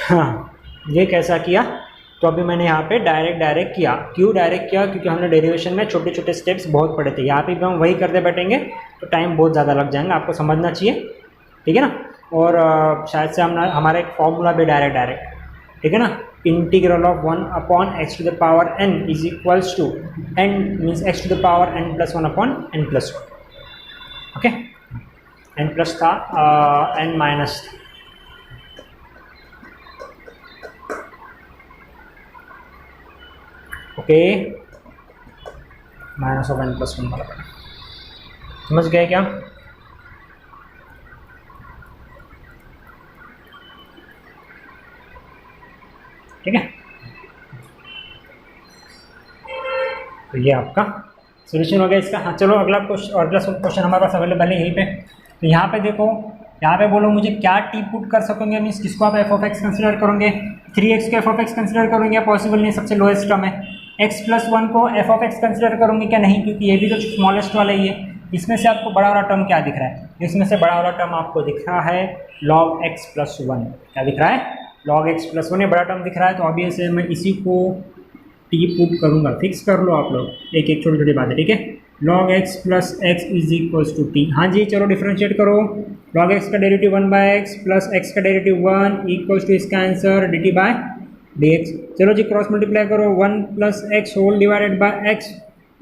हाँ, ये कैसा किया, तो अभी मैंने यहाँ पे डायरेक्ट किया। क्यों डायरेक्ट किया, क्योंकि हमने डेरिवेशन में छोटे छोटे स्टेप्स बहुत पढ़े थे। यहाँ पे भी हम वही करते बैठेंगे तो टाइम बहुत ज़्यादा लग जाएगा, आपको समझना चाहिए, ठीक है ना। और शायद से हमारा एक फॉर्मूला भी डायरेक्ट, ठीक है ना, integral of 1/x to the power n is equals to n means x to the power n plus 1/n plus 1। Okay, n plus था n minus, okay, minus of n plus 1 वाला। समझ गए क्या। ठीक है, तो ये आपका सोल्यूशन हो गया इसका। हाँ चलो अगला क्वेश्चन हमारे पास अवेलेबल है यहीं पे। तो यहाँ पे देखो, यहाँ पे बोलो मुझे क्या टी पुट कर सकोगे, मीन्स किसको आप एफ ऑफ एक्स कंसिडर करोगे, 3x को एफ ऑफ एक्स कंसिडर करोगे या पॉसिबल नहीं, सबसे लोएस्ट टर्म है। x+1 को एफ ऑफ एक्स कंसिडर करोगे क्या, नहीं, क्योंकि ये भी तो स्मॉलेस्ट वाला ही है। इसमें से आपको बड़ा वाला टर्म क्या दिख रहा है, इसमें से बड़ा वाला टर्म आपको दिख रहा है log x+1। क्या दिख रहा है, log x+1 ये बड़ा टर्म दिख रहा है। तो ऑब्वियस है मैं इसी को टी पुट करूँगा, फिक्स कर लो आप लोग, एक एक छोटी छोटी बात है, ठीक है। log x+x is equals to t. हाँ जी चलो डिफ्रेंशिएट करो, log x का डेरिवेटिव 1/x प्लस x का डेरिवेटिव 1 इक्वल्स टू इसका आंसर dt/dx। चलो जी क्रॉस मल्टीप्लाई करो, 1 + x whole divided by x,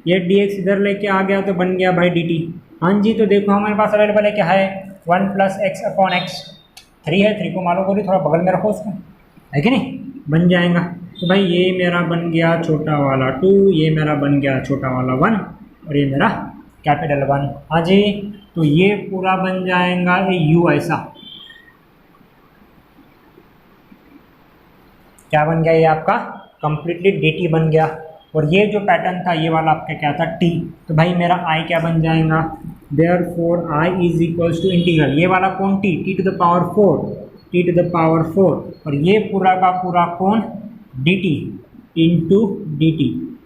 ये dx इधर लेके आ गया तो बन गया भाई dt। हाँ जी तो देखो हमारे पास अवेलेबल है क्या है, 1 + x/x, 3 है, 3 को मालूम करो थोड़ा बगल में रखो उसको, है कि नहीं, बन जाएगा। तो भाई ये मेरा बन गया छोटा वाला 2, ये मेरा बन गया छोटा वाला 1 और ये मेरा कैपिटल 1। हाँ जी तो ये पूरा बन जाएगा ये u, ऐसा क्या बन गया, ये आपका कंप्लीटली dt बन गया। और ये जो पैटर्न था ये वाला आपका क्या था t, तो भाई मेरा i क्या बन जाएगा, therefore i is equals to integral, ये वाला कौन t, t⁴, और ये पूरा का पूरा कौन dt इंटू dt,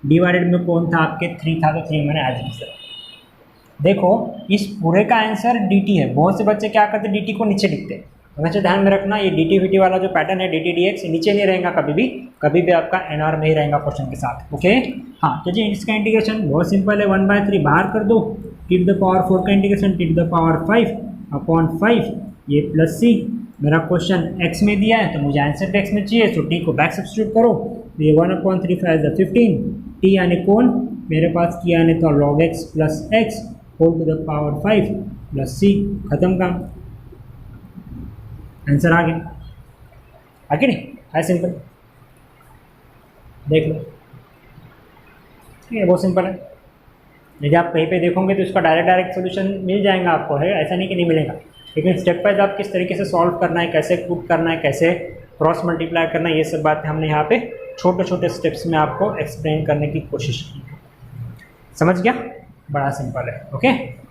डिवाइडेड में कौन था आपके 3 था, तो 3 मैंने ऐड किया। देखो इस पूरे का आंसर dt है, बहुत से बच्चे क्या करते हैं dt को नीचे लिखते हैं, हमेशा ध्यान में रखना ये dt vt वाला जो पैटर्न है dt dx नीचे नहीं रहेगा कभी भी आपका nr में ही रहेगा क्वेश्चन के साथ, ओके। हाँ तो जी इसका इंटीग्रेशन बहुत सिंपल है, 1/3 बाहर कर दो, t⁴ का इंटीग्रेशन t⁵5 ये प्लस c, मेरा क्वेश्चन x में दिया है तो मुझे आंसर x में चाहिए, तो t को बैक सब्स्टिट्यूट करो, तो ये 1/3 5 15, t यानी कौन मेरे पास किया यानी तो log x plus x whole to the power 5 plus c, खत्म काम, आंसर आ गया, आगे नहीं है, सिंपल, देख लो, ठीक है, बहुत सिंपल है। यदि आप कहीं पे देखोगे तो इसका डायरेक्ट सोल्यूशन मिल जाएगा आपको, है ऐसा नहीं कि नहीं मिलेगा, लेकिन स्टेप वाइज आप किस तरीके से सॉल्व करना है, कैसे पुट करना है, कैसे क्रॉस मल्टीप्लाई करना है, ये सब बातें हमने यहाँ पे छोटे छोटे स्टेप्स में आपको एक्सप्लेन करने की कोशिश की। समझ गया, बड़ा सिंपल है, ओके।